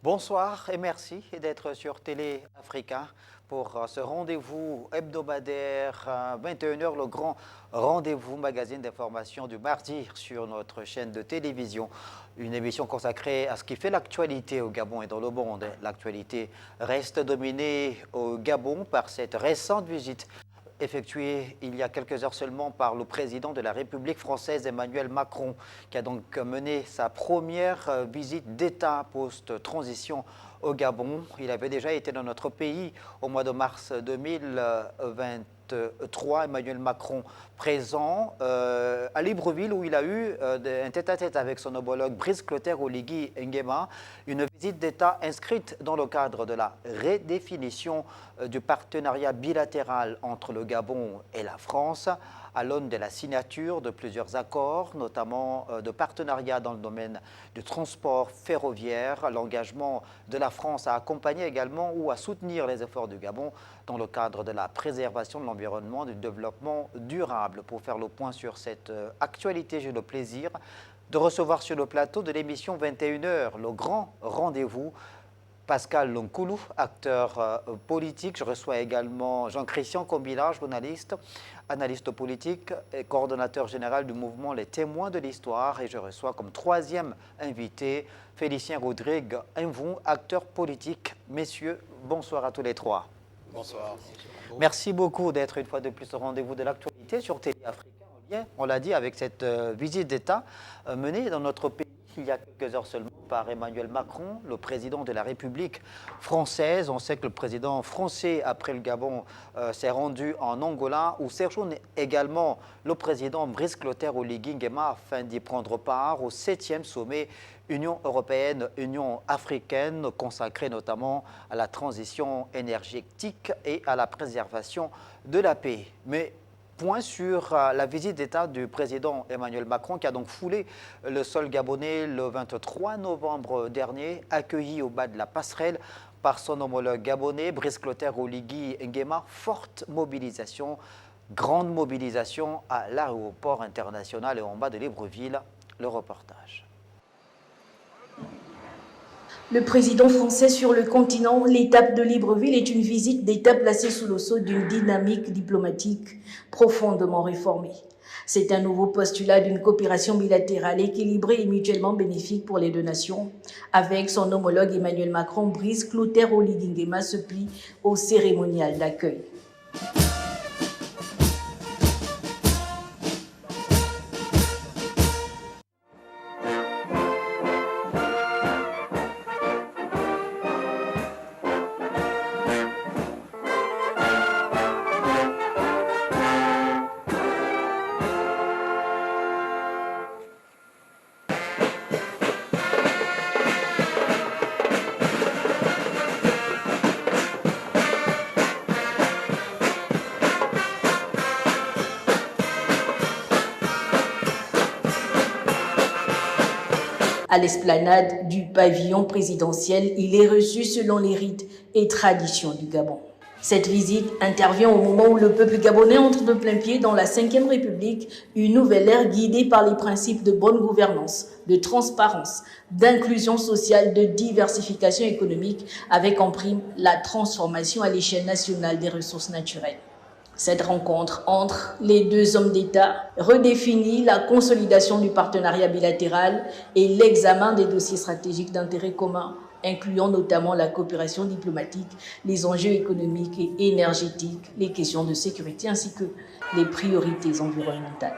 Bonsoir et merci d'être sur Télé Africa pour ce rendez-vous hebdomadaire 21h, le grand rendez-vous magazine d'information du mardi sur notre chaîne de télévision. Une émission consacrée à ce qui fait l'actualité au Gabon et dans le monde. L'actualité reste dominée au Gabon par cette récente visite effectuée il y a quelques heures seulement par le président de la République française, Emmanuel Macron, qui a donc mené sa première visite d'État post-transition au Gabon. Il avait déjà été dans notre pays au mois de mars 2023. Emmanuel Macron présent à Libreville où il a eu un tête-à-tête avec son homologue Brice Clotaire Oligui Nguema, une visite d'État inscrite dans le cadre de la redéfinition du partenariat bilatéral entre le Gabon et la France, à l'aune de la signature de plusieurs accords, notamment de partenariat dans le domaine du transport ferroviaire, l'engagement de la France à accompagner également ou à soutenir les efforts du Gabon dans le cadre de la préservation de l'environnement, du développement durable. Pour faire le point sur cette actualité, j'ai le plaisir de recevoir sur le plateau de l'émission 21h, le grand rendez-vous, Pascal Lonkoulou, acteur politique. Je reçois également Jean-Christian Kombila, journaliste, analyste politique et coordonnateur général du mouvement Les Témoins de l'Histoire. Et je reçois comme troisième invité Félicien Rodrigue Nvou, acteur politique. Messieurs, bonsoir à tous les trois. Bonsoir. Merci beaucoup d'être une fois de plus au rendez-vous de l'actualité sur Télé Africa. On l'a dit, avec cette visite d'État menée dans notre pays il y a quelques heures seulement par Emmanuel Macron, le président de la République française. On sait que le président français, après le Gabon, s'est rendu en Angola, où séjourne également le président Brice Clotaire Oligui Nguema afin d'y prendre part au 7e sommet Union européenne-Union africaine, consacré notamment à la transition énergétique et à la préservation de la paix. Mais point sur la visite d'État du président Emmanuel Macron qui a donc foulé le sol gabonais le 23 novembre dernier, accueilli au bas de la passerelle par son homologue gabonais, Brice Clotaire Oligui Nguema. Forte mobilisation, grande mobilisation à l'aéroport international et en bas de Libreville. Le reportage. Le président français sur le continent, l'étape de Libreville est une visite d'État placée sous le sceau d'une dynamique diplomatique profondément réformée. C'est un nouveau postulat d'une coopération bilatérale équilibrée et mutuellement bénéfique pour les deux nations. Avec son homologue Emmanuel Macron, Brice Clotaire Oligui Nguema se plie au cérémonial d'accueil. À l'esplanade du pavillon présidentiel, il est reçu selon les rites et traditions du Gabon. Cette visite intervient au moment où le peuple gabonais entre de plein pied dans la Ve République, une nouvelle ère guidée par les principes de bonne gouvernance, de transparence, d'inclusion sociale, de diversification économique, avec en prime la transformation à l'échelle nationale des ressources naturelles. Cette rencontre entre les deux hommes d'État redéfinit la consolidation du partenariat bilatéral et l'examen des dossiers stratégiques d'intérêt commun, incluant notamment la coopération diplomatique, les enjeux économiques et énergétiques, les questions de sécurité ainsi que les priorités environnementales.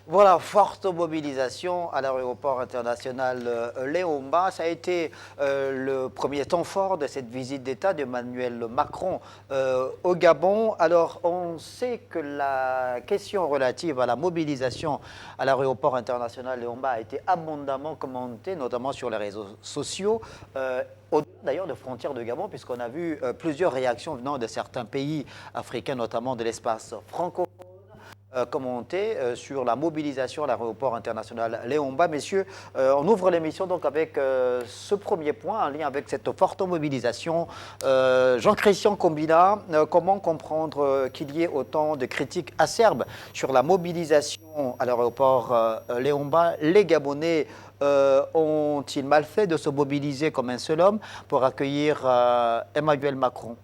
Voilà, forte mobilisation à l'aéroport international Léon Mba. Ça a été le premier temps fort de cette visite d'État d'Emmanuel Macron au Gabon. Alors, on sait que la question relative à la mobilisation à l'aéroport international Léon Mba a été abondamment commentée, notamment sur les réseaux sociaux. Au-delà d'ailleurs de frontières de Gabon, puisqu'on a vu plusieurs réactions venant de certains pays africains, notamment de l'espace francophone. commenter sur la mobilisation à l'aéroport international Léomba. Messieurs, on ouvre l'émission donc avec ce premier point en lien avec cette forte mobilisation. Jean-Christian Combina, comment comprendre qu'il y ait autant de critiques acerbes sur la mobilisation à l'aéroport Léomba? Les Gabonais ont-ils mal fait de se mobiliser comme un seul homme pour accueillir Emmanuel Macron?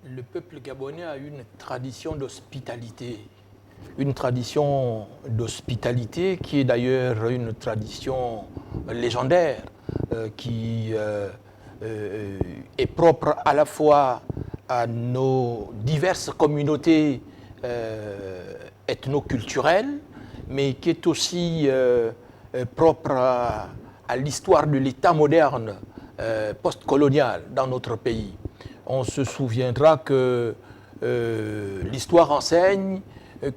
Le peuple gabonais a une tradition d'hospitalité. Une tradition d'hospitalité qui est d'ailleurs une tradition légendaire, qui est propre à la fois à nos diverses communautés ethno-culturelles, mais qui est aussi propre à l'histoire de l'État moderne post-colonial dans notre pays. On se souviendra que l'histoire enseigne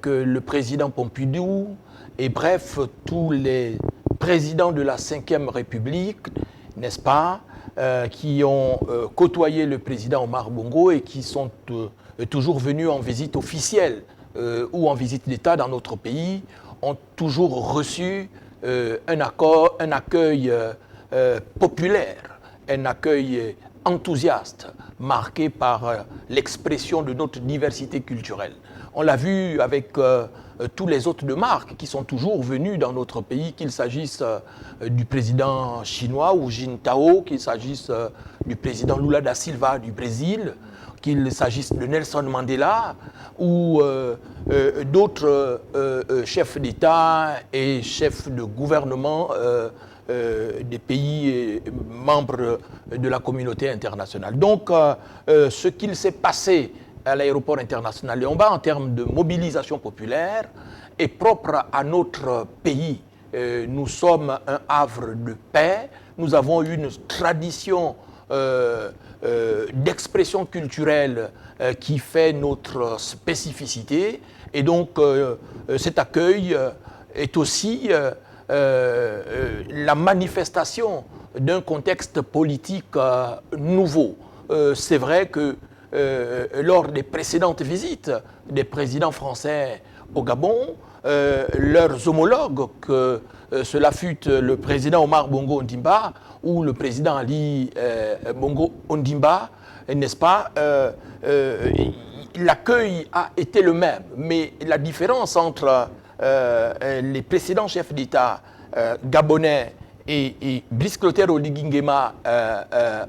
que le président Pompidou et bref, tous les présidents de la Ve République, n'est-ce pas, qui ont côtoyé le président Omar Bongo et qui sont toujours venus en visite officielle ou en visite d'État dans notre pays, ont toujours reçu un accueil populaire, un accueil enthousiaste, marqué par l'expression de notre diversité culturelle. On l'a vu avec tous les hôtes de marque qui sont toujours venus dans notre pays, qu'il s'agisse du président chinois ou Jintao, qu'il s'agisse du président Lula da Silva du Brésil, qu'il s'agisse de Nelson Mandela ou d'autres chefs d'État et chefs de gouvernement des pays membres de la communauté internationale. Donc, ce qu'il s'est passé à l'aéroport international Léomba en termes de mobilisation populaire est propre à notre pays. Nous sommes un havre de paix, nous avons une tradition d'expression culturelle qui fait notre spécificité et donc cet accueil est aussi la manifestation d'un contexte politique nouveau. C'est vrai que lors des précédentes visites des présidents français au Gabon, leurs homologues, que cela fut le président Omar Bongo Ondimba ou le président Ali Bongo Ondimba, n'est-ce pas, l'accueil a été le même, mais la différence entre les précédents chefs d'État gabonais et Brice Clotaire Oligui Nguema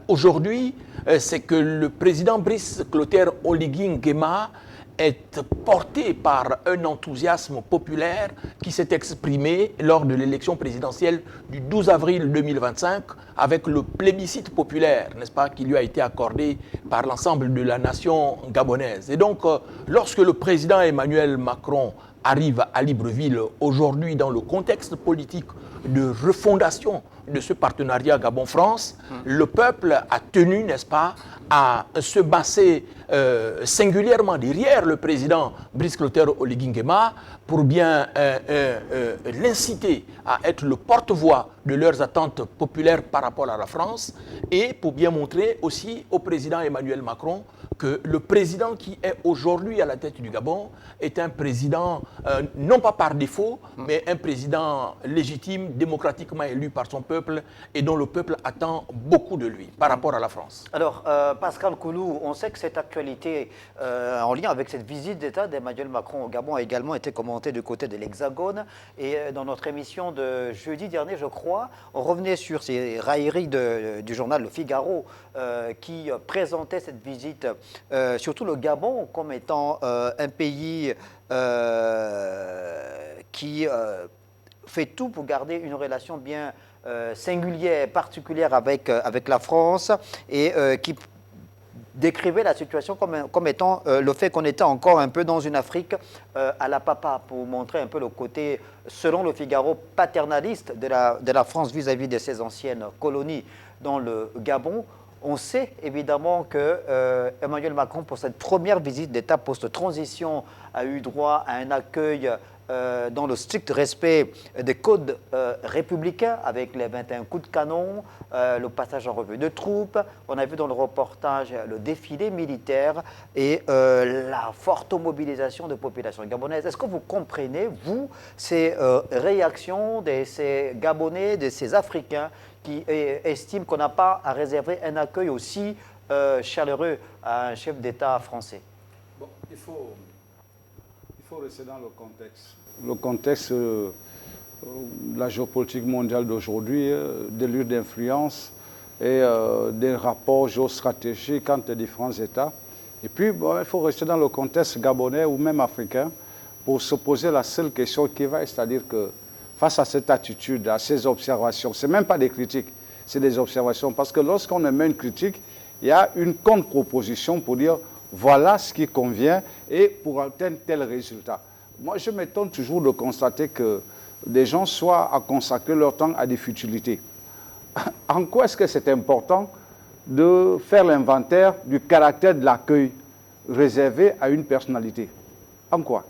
aujourd'hui, c'est que le président Brice Clotaire Oligui Nguema est porté par un enthousiasme populaire qui s'est exprimé lors de l'élection présidentielle du 12 avril 2025 avec le plébiscite populaire, n'est-ce pas, qui lui a été accordé par l'ensemble de la nation gabonaise. Et donc, lorsque le président Emmanuel Macron arrive à Libreville aujourd'hui dans le contexte politique de refondation de ce partenariat Gabon-France, le peuple a tenu, n'est-ce pas, à se masser singulièrement derrière le président Brice Clotaire Oligui Nguema pour bien l'inciter à être le porte-voix de leurs attentes populaires par rapport à la France et pour bien montrer aussi au président Emmanuel Macron que le président qui est aujourd'hui à la tête du Gabon est un président, non pas par défaut, mais un président légitime, démocratiquement élu par son peuple et dont le peuple attend beaucoup de lui par rapport à la France. Alors, Pascal Koulou, on sait que cette actualité en lien avec cette visite d'État d'Emmanuel Macron au Gabon a également été commentée du côté de l'Hexagone. Et dans notre émission de jeudi dernier, je crois, on revenait sur ces railleries du journal Le Figaro qui présentait cette visite, surtout le Gabon, comme étant un pays qui fait tout pour garder une relation bien singulière, particulière avec la France et qui décrivait la situation comme étant le fait qu'on était encore un peu dans une Afrique à la papa, pour montrer un peu le côté, selon le Figaro, paternaliste de la France vis-à-vis de ses anciennes colonies dans le Gabon. On sait évidemment que Emmanuel Macron, pour cette première visite d'État post-transition, a eu droit à un accueil dans le strict respect des codes républicains, avec les 21 coups de canon, le passage en revue de troupes. On a vu dans le reportage le défilé militaire et la forte mobilisation de populations gabonaises. Est-ce que vous comprenez, vous, ces réactions de ces Gabonais, de ces Africains qui estiment qu'on n'a pas à réserver un accueil aussi chaleureux à un chef d'État français? Bon, il faut rester dans le contexte. Le contexte de la géopolitique mondiale d'aujourd'hui, des lieux d'influence et des rapports géostratégiques entre les différents États. Et puis, bon, il faut rester dans le contexte gabonais ou même africain pour se poser la seule question qui va, c'est-à-dire que face à cette attitude, à ces observations, ce n'est même pas des critiques, c'est des observations. Parce que lorsqu'on émet une critique, il y a une contre-proposition pour dire voilà ce qui convient et pour atteindre tel résultat. Moi, je m'étonne toujours de constater que des gens soient à consacrer leur temps à des futilités. En quoi est-ce que c'est important de faire l'inventaire du caractère de l'accueil réservé à une personnalité? En quoi?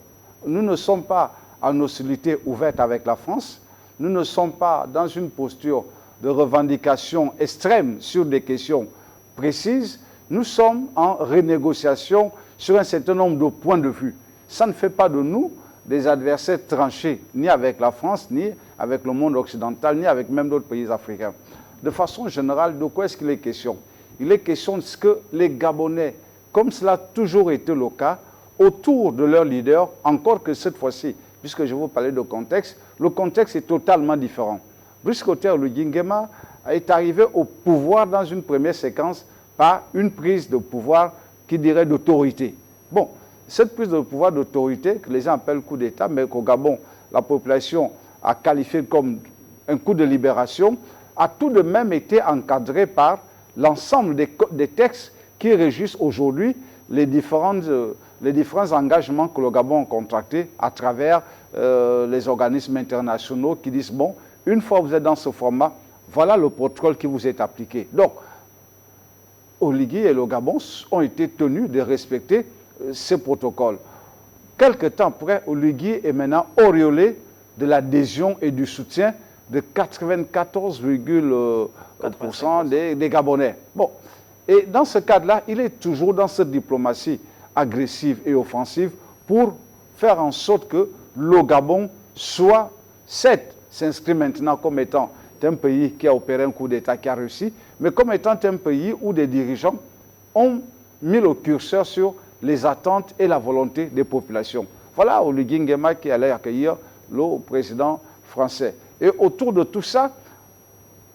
Nous ne sommes pas en hostilité ouverte avec la France. Nous ne sommes pas dans une posture de revendication extrême sur des questions précises. Nous sommes en renégociation sur un certain nombre de points de vue. Ça ne fait pas de nous des adversaires tranchés, ni avec la France, ni avec le monde occidental, ni avec même d'autres pays africains. De façon générale, de quoi est-ce qu'il est question? Il est question de ce que les Gabonais, comme cela a toujours été le cas, autour de leur leader, encore que cette fois-ci, puisque je vous parlais de contexte, le contexte est totalement différent. Brice Clotaire Oligui Nguema est arrivé au pouvoir dans une première séquence par une prise de pouvoir qui dirait d'autorité. Bon, cette prise de pouvoir d'autorité, que les gens appellent coup d'État, mais qu'au Gabon, la population a qualifié comme un coup de libération, a tout de même été encadrée par l'ensemble des textes qui régissent aujourd'hui les différents engagements que le Gabon a contractés à travers les organismes internationaux qui disent, bon, une fois que vous êtes dans ce format, voilà le protocole qui vous est appliqué. Donc, Oligui et le Gabon ont été tenus de respecter ces protocoles. Quelque temps après, Oligui est maintenant auréolé de l'adhésion et du soutien de 94,% des Gabonais. Bon, et dans ce cadre-là, il est toujours dans cette diplomatie agressive et offensive pour faire en sorte que le Gabon soit, certes, s'inscrit maintenant comme étant un pays qui a opéré un coup d'État qui a réussi, mais comme étant un pays où des dirigeants ont mis le curseur sur les attentes et la volonté des populations. Voilà Oligui Nguema qui allait accueillir le président français. Et autour de tout ça,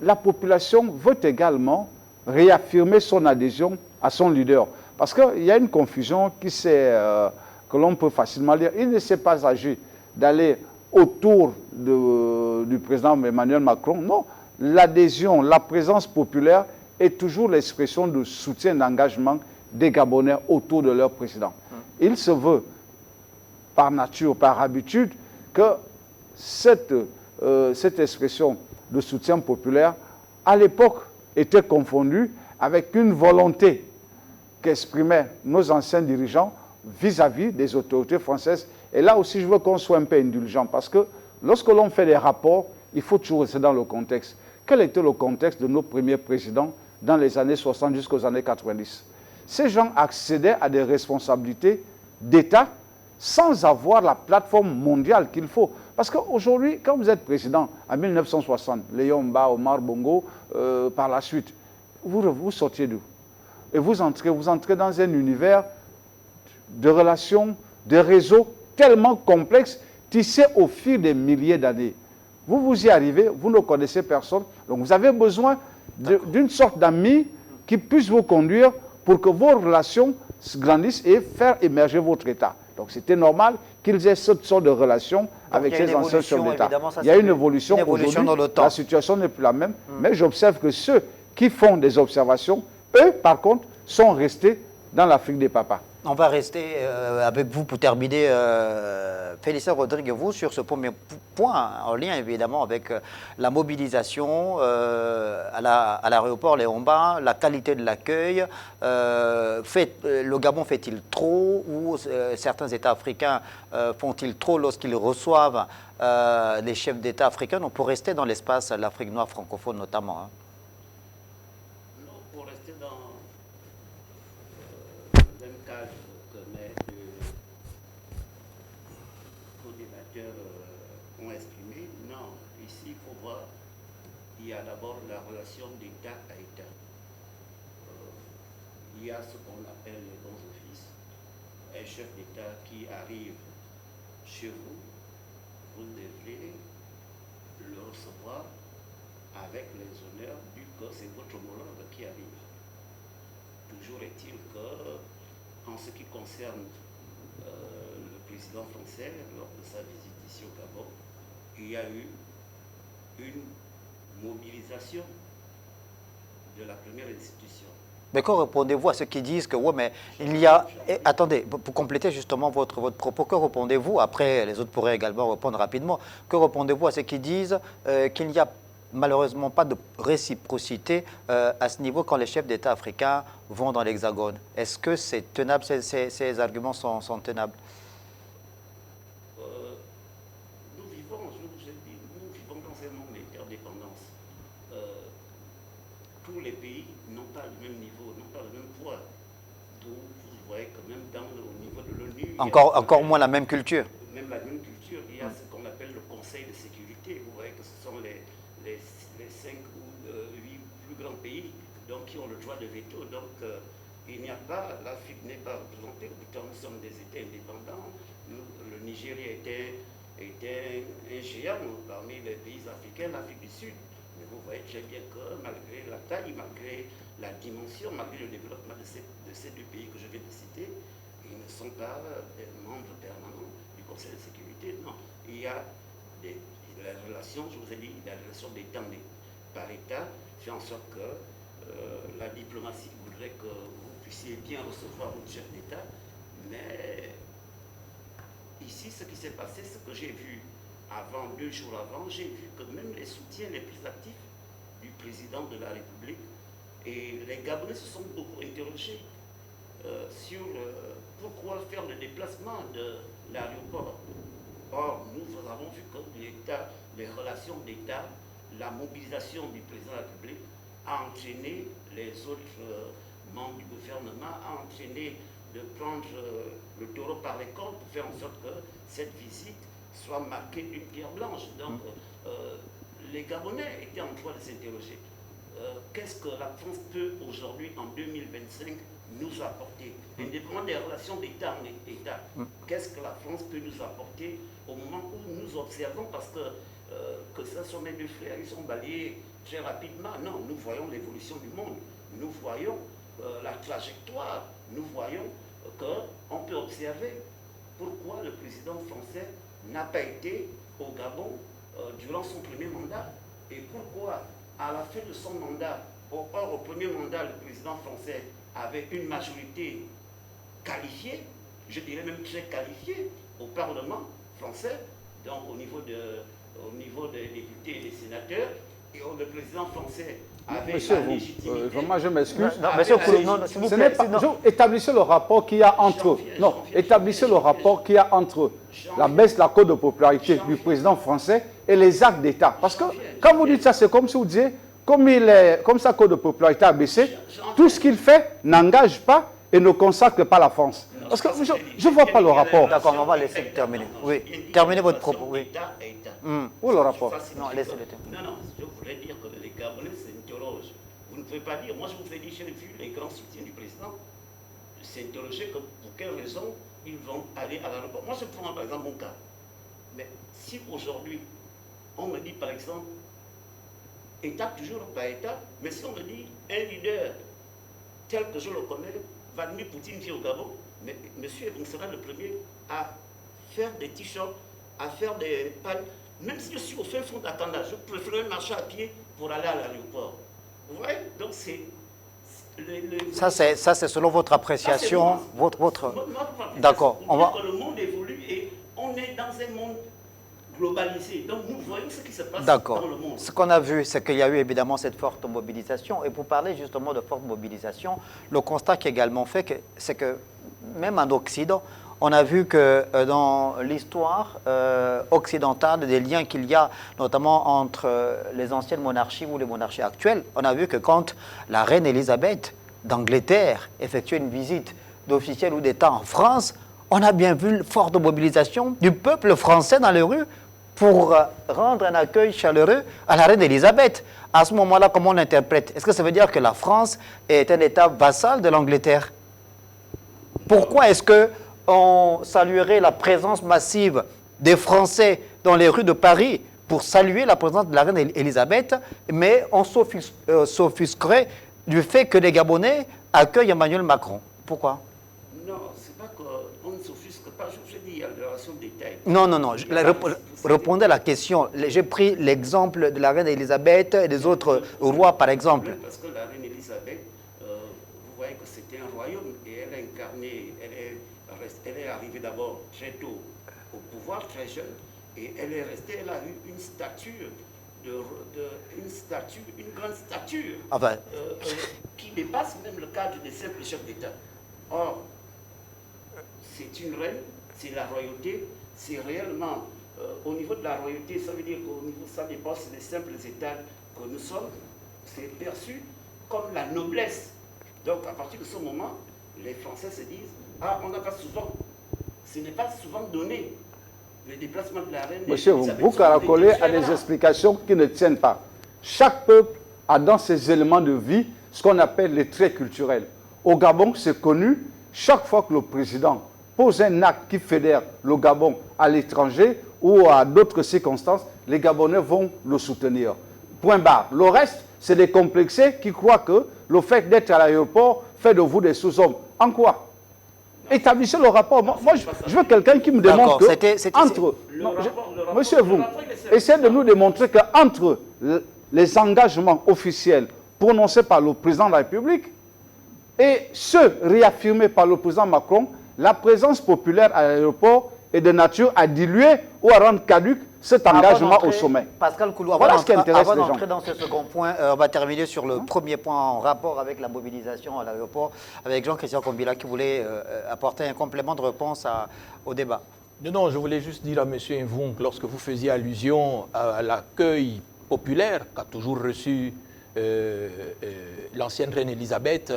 la population veut également réaffirmer son adhésion à son leader. Parce qu'il y a une confusion que l'on peut facilement lire. Il ne s'est pas agi d'aller autour du président Emmanuel Macron. Non, l'adhésion, la présence populaire est toujours l'expression de soutien, d'engagement des Gabonais autour de leur président. Il se veut, par nature, par habitude, que cette expression de soutien populaire, à l'époque, était confondue avec une volonté qu'exprimaient nos anciens dirigeants vis-à-vis des autorités françaises. Et là aussi, je veux qu'on soit un peu indulgent, parce que lorsque l'on fait des rapports, il faut toujours rester dans le contexte. Quel était le contexte de nos premiers présidents dans les années 60 jusqu'aux années 90? Ces gens accédaient à des responsabilités d'État sans avoir la plateforme mondiale qu'il faut. Parce qu'aujourd'hui, quand vous êtes président, en 1960, Léon Mba, Omar Bongo, par la suite, vous sortiez d'où? Et vous entrez dans un univers de relations, de réseaux tellement complexes, tissés au fil des milliers d'années. Vous y arrivez, vous ne connaissez personne, donc vous avez besoin d'une sorte d'amis qui puisse vous conduire pour que vos relations se grandissent et faire émerger votre État. Donc c'était normal qu'ils aient cette sorte de relation avec ces anciens chefs d'État. Il y a une évolution aujourd'hui, la situation n'est plus la même, mais j'observe que ceux qui font des observations, eux, par contre, sont restés dans l'Afrique des papas. On va rester avec vous pour terminer, Félicien Rodrigue, vous, sur ce premier point, en lien évidemment avec la mobilisation à l'aéroport Léon-Mba, la qualité de l'accueil. Le Gabon fait-il trop ou certains États africains font-ils trop lorsqu'ils reçoivent les chefs d'État africains? On peut rester dans l'espace de l'Afrique noire francophone notamment. Hein. Non, pour rester dans le même cadre que mes deux co-débatteurs ont exprimé, non, ici il faut voir, il y a d'abord la relation d'État à État. Il y a ce qu'on appelle les bons offices, un chef d'État qui arrive chez vous, vous devez le recevoir avec les honneurs du que c'est votre homologue qui arrive. Toujours est-il que, en ce qui concerne le président français, lors de sa visite ici au Gabon, il y a eu une mobilisation de la première institution. Mais quand répondez-vous à ceux qui disent que, ouais, mais il y a... attendez, pour compléter justement votre propos, que répondez-vous, après les autres pourraient également répondre rapidement, que répondez-vous à ceux qui disent qu'il n'y a malheureusement pas de réciprocité à ce niveau quand les chefs d'État africains vont dans l'Hexagone? Est-ce que c'est tenable, ces arguments sont tenables? Nous vivons, je vous ai dit, nous vivons dans un monde d'interdépendance. Tous les pays n'ont pas le même niveau, n'ont pas le même poids. Donc vous voyez que même au niveau de l'ONU... Encore moins la même culture. Même la même culture, il y a ce qu'on appelle le Conseil de sécurité. Vous voyez que ce sont les 5 ou 8 plus grands pays donc, qui ont le droit de veto. Donc il n'y a pas, l'Afrique n'est pas représentée. Pourtant nous sommes des États indépendants. Le Nigeria était un géant parmi les pays africains, l'Afrique du Sud. Mais vous voyez très bien que malgré la taille, malgré la dimension, malgré le développement de ces deux pays que je viens de citer, ils ne sont pas des membres permanents du Conseil de sécurité. Non, il y a la relation, je vous ai dit, la relation d'État par État fait en sorte que la diplomatie voudrait que vous puissiez bien recevoir votre chef d'État, mais ici, ce qui s'est passé, ce que j'ai vu avant, 2 jours avant, j'ai vu que même les soutiens les plus actifs du président de la République et les Gabonais se sont beaucoup interrogés sur pourquoi faire le déplacement de l'aéroport. Or, nous avons vu que les relations d'État, la mobilisation du président de la République a entraîné les autres membres du gouvernement, a entraîné de prendre le taureau par les cornes pour faire en sorte que cette visite soit marquée d'une pierre blanche. Donc, les Gabonais étaient en droit de s'interroger. Qu'est-ce que la France peut aujourd'hui, en 2025, nous apporter? Indépendamment des relations d'État en État, qu'est-ce que la France peut nous apporter au moment où nous observons? Parce que ça sont mes deux frères, ils sont balayés très rapidement. Non, nous voyons l'évolution du monde. Nous voyons la trajectoire. Nous voyons qu'on peut observer pourquoi le président français n'a pas été au Gabon durant son premier mandat et pourquoi à la fin de son mandat, au premier mandat, le président français avait une majorité qualifiée, je dirais même très qualifiée, au Parlement français, donc au niveau des députés et des sénateurs, et le président français avait Monsieur, la légitimité... vraiment, je m'excuse. Monsieur Kouloum, s'il vous plaît. Établissez le rapport qu'il y a entre... Non, établissez le rapport qu'il y a entre la baisse de la cote de popularité du président français et les actes d'État. Parce que quand vous dites ça, c'est comme si vous disiez, comme sa cote de popularité a baissé, tout ce qu'il fait n'engage pas et ne consacre pas la France. Parce que je ne vois pas le rapport. D'accord, on va laisser terminer. Oui, terminez votre propos. Oui. Où le rapport? Non, laissez-le terminer. Non, je voulais dire que les Gabonais s'interrogent. Vous ne pouvez pas dire, moi je vous ai dit, j'ai vu les grands soutiens du président s'interroger que pour quelles raisons ils vont aller à l'aéroport. Moi je prends par exemple mon cas. Mais si aujourd'hui, on me dit par exemple, État toujours pas État, mais si on me dit un leader tel que je le connais, Vladimir Poutine vient au Gabon, mais monsieur, vous serez le premier à faire des t-shirts, à faire des palmes. Même si je suis au fin fond d'Atanda, je préfère marcher à pied pour aller à l'aéroport. Vous voyez? Donc c'est Ça, c'est selon votre appréciation, D'accord. On voit que le monde évolue et on est dans un monde globalisé. Donc nous voyons ce qui se passe dans le monde. Ce qu'on a vu, c'est qu'il y a eu évidemment cette forte mobilisation. Et pour parler justement de forte mobilisation, le constat qui est également fait, c'est que même en Occident, on a vu que dans l'histoire occidentale, des liens qu'il y a notamment entre les anciennes monarchies ou les monarchies actuelles, on a vu que quand la reine Élisabeth d'Angleterre effectuait une visite d'officiel ou d'État en France, on a bien vu une forte mobilisation du peuple français dans les rues pour rendre un accueil chaleureux à la reine Élisabeth. À ce moment-là, comment on l'interprète? Est-ce que ça veut dire que la France est un État vassal de l'Angleterre? Pourquoi est-ce qu'on saluerait la présence massive des Français dans les rues de Paris pour saluer la présence de la reine Élisabeth, mais on s'offusquerait du fait que les Gabonais accueillent Emmanuel Macron? Pourquoi? Non, c'est pas qu'on ne s'offusque pas. Je dis, il y a des relations de détail. Non. Répondez à la question. J'ai pris l'exemple de la reine Élisabeth et des autres rois, par exemple. Parce que la reine Élisabeth, vous voyez que c'était un royaume et elle a incarné, elle est arrivée d'abord très tôt au pouvoir, très jeune, et elle est restée, elle a eu une stature, une grande stature, qui dépasse même le cadre des simples chefs d'État. Or, c'est une reine, c'est la royauté, c'est réellement, au niveau de la royauté, ça veut dire qu'au niveau, ça dépasse les simples États que nous sommes, c'est perçu comme la noblesse. Donc, à partir de ce moment, les Français se disent, ah, on n'a pas souvent, ce n'est pas souvent donné. Le déplacement de la reine... Monsieur, vous caracolez à des explications qui ne tiennent pas. Chaque peuple a dans ses éléments de vie ce qu'on appelle les traits culturels. Au Gabon, c'est connu, chaque fois que le président pose un acte qui fédère le Gabon à l'étranger ou à d'autres circonstances, les Gabonais vont le soutenir. Point barre. Le reste, c'est des complexés qui croient que le fait d'être à l'aéroport fait de vous des sous-hommes. En quoi? Établissez le rapport. Moi, je veux quelqu'un qui me démontre que entre... Monsieur, vous, essayez de nous démontrer qu'entre les engagements officiels prononcés par le président de la République et ceux réaffirmés par le président Macron, la présence populaire à l'aéroport est de nature à diluer ou à rendre caduque cet engagement au sommet. Pascal Koulou, voilà ce qui intéresse les gens. Avant d'entrer dans ce second point, on va terminer sur le premier point en rapport avec la mobilisation à l'aéroport, avec Jean-Christian Kombila qui voulait apporter un complément de réponse au débat. Non, je voulais juste dire à M. Nvoung, lorsque vous faisiez allusion à l'accueil populaire qu'a toujours reçu l'ancienne reine Élisabeth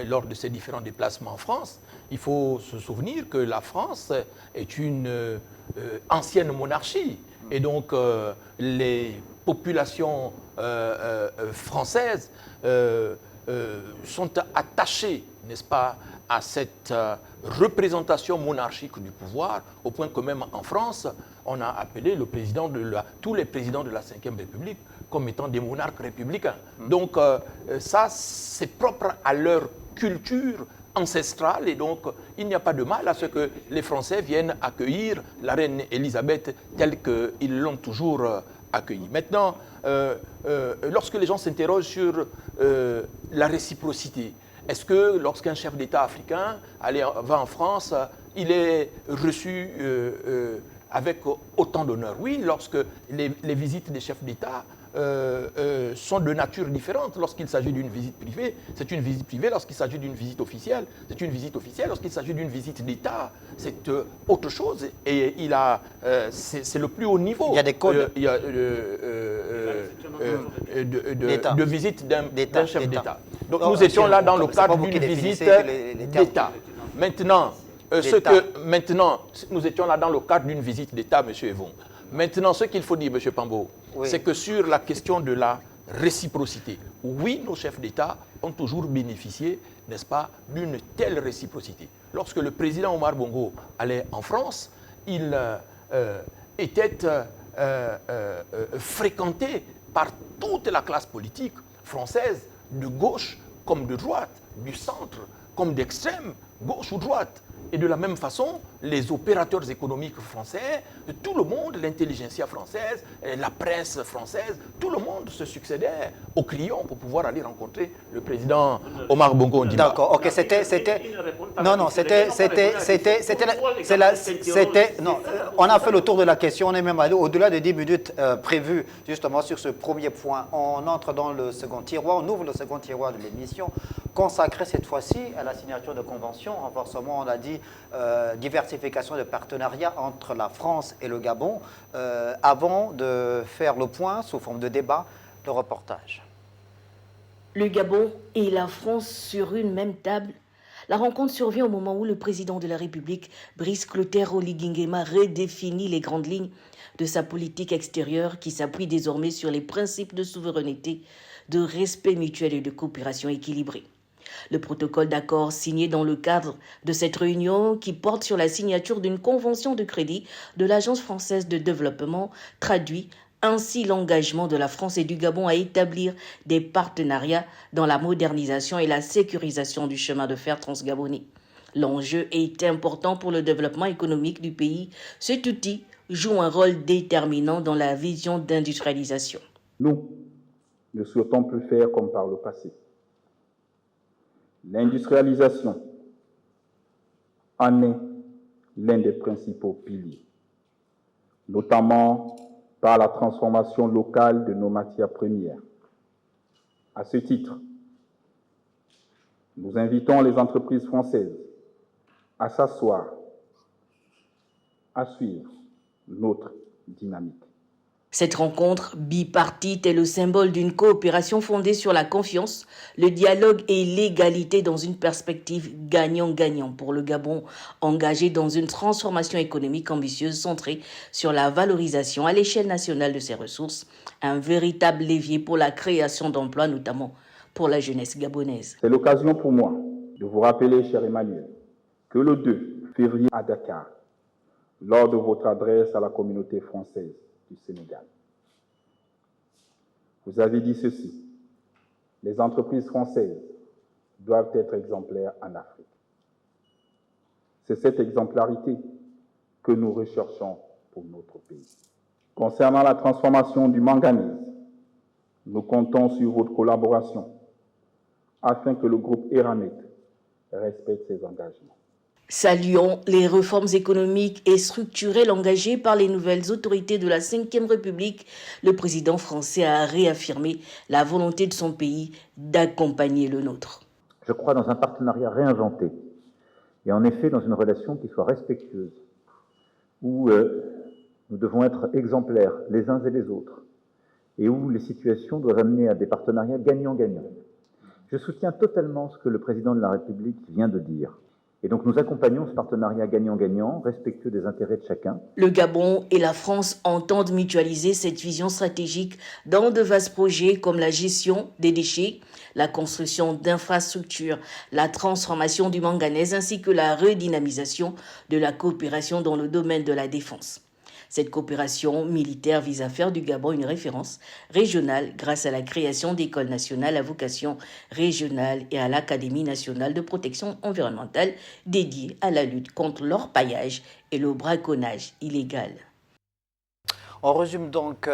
lors de ses différents déplacements en France, il faut se souvenir que la France est une ancienne monarchie. Et donc, les populations françaises sont attachées, n'est-ce pas, à cette représentation monarchique du pouvoir, au point que même en France, on a appelé tous les présidents de la Ve République comme étant des monarques républicains. Donc, ça, c'est propre à leur culture ancestrale, et donc il n'y a pas de mal à ce que les Français viennent accueillir la reine Élisabeth telle qu'ils l'ont toujours accueillie. Maintenant, lorsque les gens s'interrogent sur la réciprocité, est-ce que lorsqu'un chef d'État africain va en France, il est reçu avec autant d'honneur? Oui, lorsque les visites des chefs d'État sont de nature différente. Lorsqu'il s'agit d'une visite privée, c'est une visite privée. Lorsqu'il s'agit d'une visite officielle, c'est une visite officielle. Lorsqu'il s'agit d'une visite d'État, c'est autre chose. Et c'est le plus haut niveau. Il y a des codes de visite d'un chef d'État. Donc nous étions là dans le cadre d'une visite d'État. Maintenant, nous étions là dans le cadre d'une visite d'État, M. Evon. Maintenant, ce qu'il faut dire, M. Pambo, c'est que sur la question de la réciprocité, oui, nos chefs d'État ont toujours bénéficié, n'est-ce pas, d'une telle réciprocité. Lorsque le président Omar Bongo allait en France, il était fréquenté par toute la classe politique française, de gauche comme de droite, du centre comme d'extrême, gauche ou droite. Et de la même façon, les opérateurs économiques français, tout le monde, l'intelligentsia française, la presse française, tout le monde se succédait aux clients pour pouvoir aller rencontrer le président Omar Bongo Ondimba. D'accord, ok, on a fait le tour de la question, on est même allé au-delà des 10 minutes prévues justement sur ce premier point. On entre dans le second tiroir, on ouvre le second tiroir de l'émission, consacré cette fois-ci à la signature de conventions, renforcement, on l'a dit, diversification de partenariats entre la France et le Gabon. Avant de faire le point sous forme de débat, le reportage. Le Gabon et la France sur une même table. La rencontre survient au moment où le président de la République, Brice Clotaire Oligui Nguema, redéfinit les grandes lignes de sa politique extérieure qui s'appuie désormais sur les principes de souveraineté, de respect mutuel et de coopération équilibrée. Le protocole d'accord signé dans le cadre de cette réunion qui porte sur la signature d'une convention de crédit de l'Agence française de développement traduit ainsi l'engagement de la France et du Gabon à établir des partenariats dans la modernisation et la sécurisation du chemin de fer transgabonais. L'enjeu est important pour le développement économique du pays. Cet outil joue un rôle déterminant dans la vision d'industrialisation. Nous ne souhaitons plus faire comme par le passé. L'industrialisation en est l'un des principaux piliers, notamment par la transformation locale de nos matières premières. À ce titre, nous invitons les entreprises françaises à s'asseoir, à suivre notre dynamique. Cette rencontre bipartite est le symbole d'une coopération fondée sur la confiance, le dialogue et l'égalité dans une perspective gagnant-gagnant pour le Gabon, engagé dans une transformation économique ambitieuse centrée sur la valorisation à l'échelle nationale de ses ressources, un véritable levier pour la création d'emplois, notamment pour la jeunesse gabonaise. C'est l'occasion pour moi de vous rappeler, cher Emmanuel, que le 2 février à Dakar, lors de votre adresse à la communauté française du Sénégal, vous avez dit ceci: les entreprises françaises doivent être exemplaires en Afrique. C'est cette exemplarité que nous recherchons pour notre pays. Concernant la transformation du manganèse, nous comptons sur votre collaboration afin que le groupe Eramet respecte ses engagements. Saluons les réformes économiques et structurelles engagées par les nouvelles autorités de la Ve République. Le président français a réaffirmé la volonté de son pays d'accompagner le nôtre. Je crois dans un partenariat réinventé et en effet dans une relation qui soit respectueuse, où nous devons être exemplaires les uns et les autres et où les situations doivent amener à des partenariats gagnant-gagnant. Je soutiens totalement ce que le président de la République vient de dire. Et donc nous accompagnons ce partenariat gagnant-gagnant, respectueux des intérêts de chacun. Le Gabon et la France entendent mutualiser cette vision stratégique dans de vastes projets comme la gestion des déchets, la construction d'infrastructures, la transformation du manganèse ainsi que la redynamisation de la coopération dans le domaine de la défense. Cette coopération militaire vise à faire du Gabon une référence régionale grâce à la création d'écoles nationales à vocation régionale et à l'Académie nationale de protection environnementale dédiée à la lutte contre l'orpaillage et le braconnage illégal. On résume donc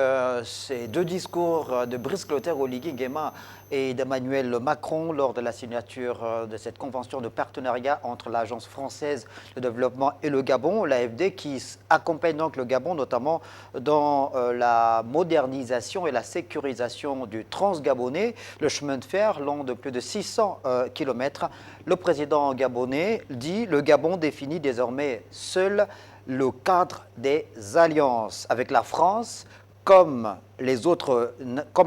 ces deux discours de Brice Clotaire Oligui Nguema et d'Emmanuel Macron lors de la signature de cette convention de partenariat entre l'Agence française de développement et le Gabon, l'AFD, qui accompagne donc le Gabon notamment dans la modernisation et la sécurisation du transgabonais, le chemin de fer long de plus de 600 km. Le président gabonais dit: le Gabon définit désormais seul le cadre des alliances. Avec la France, comme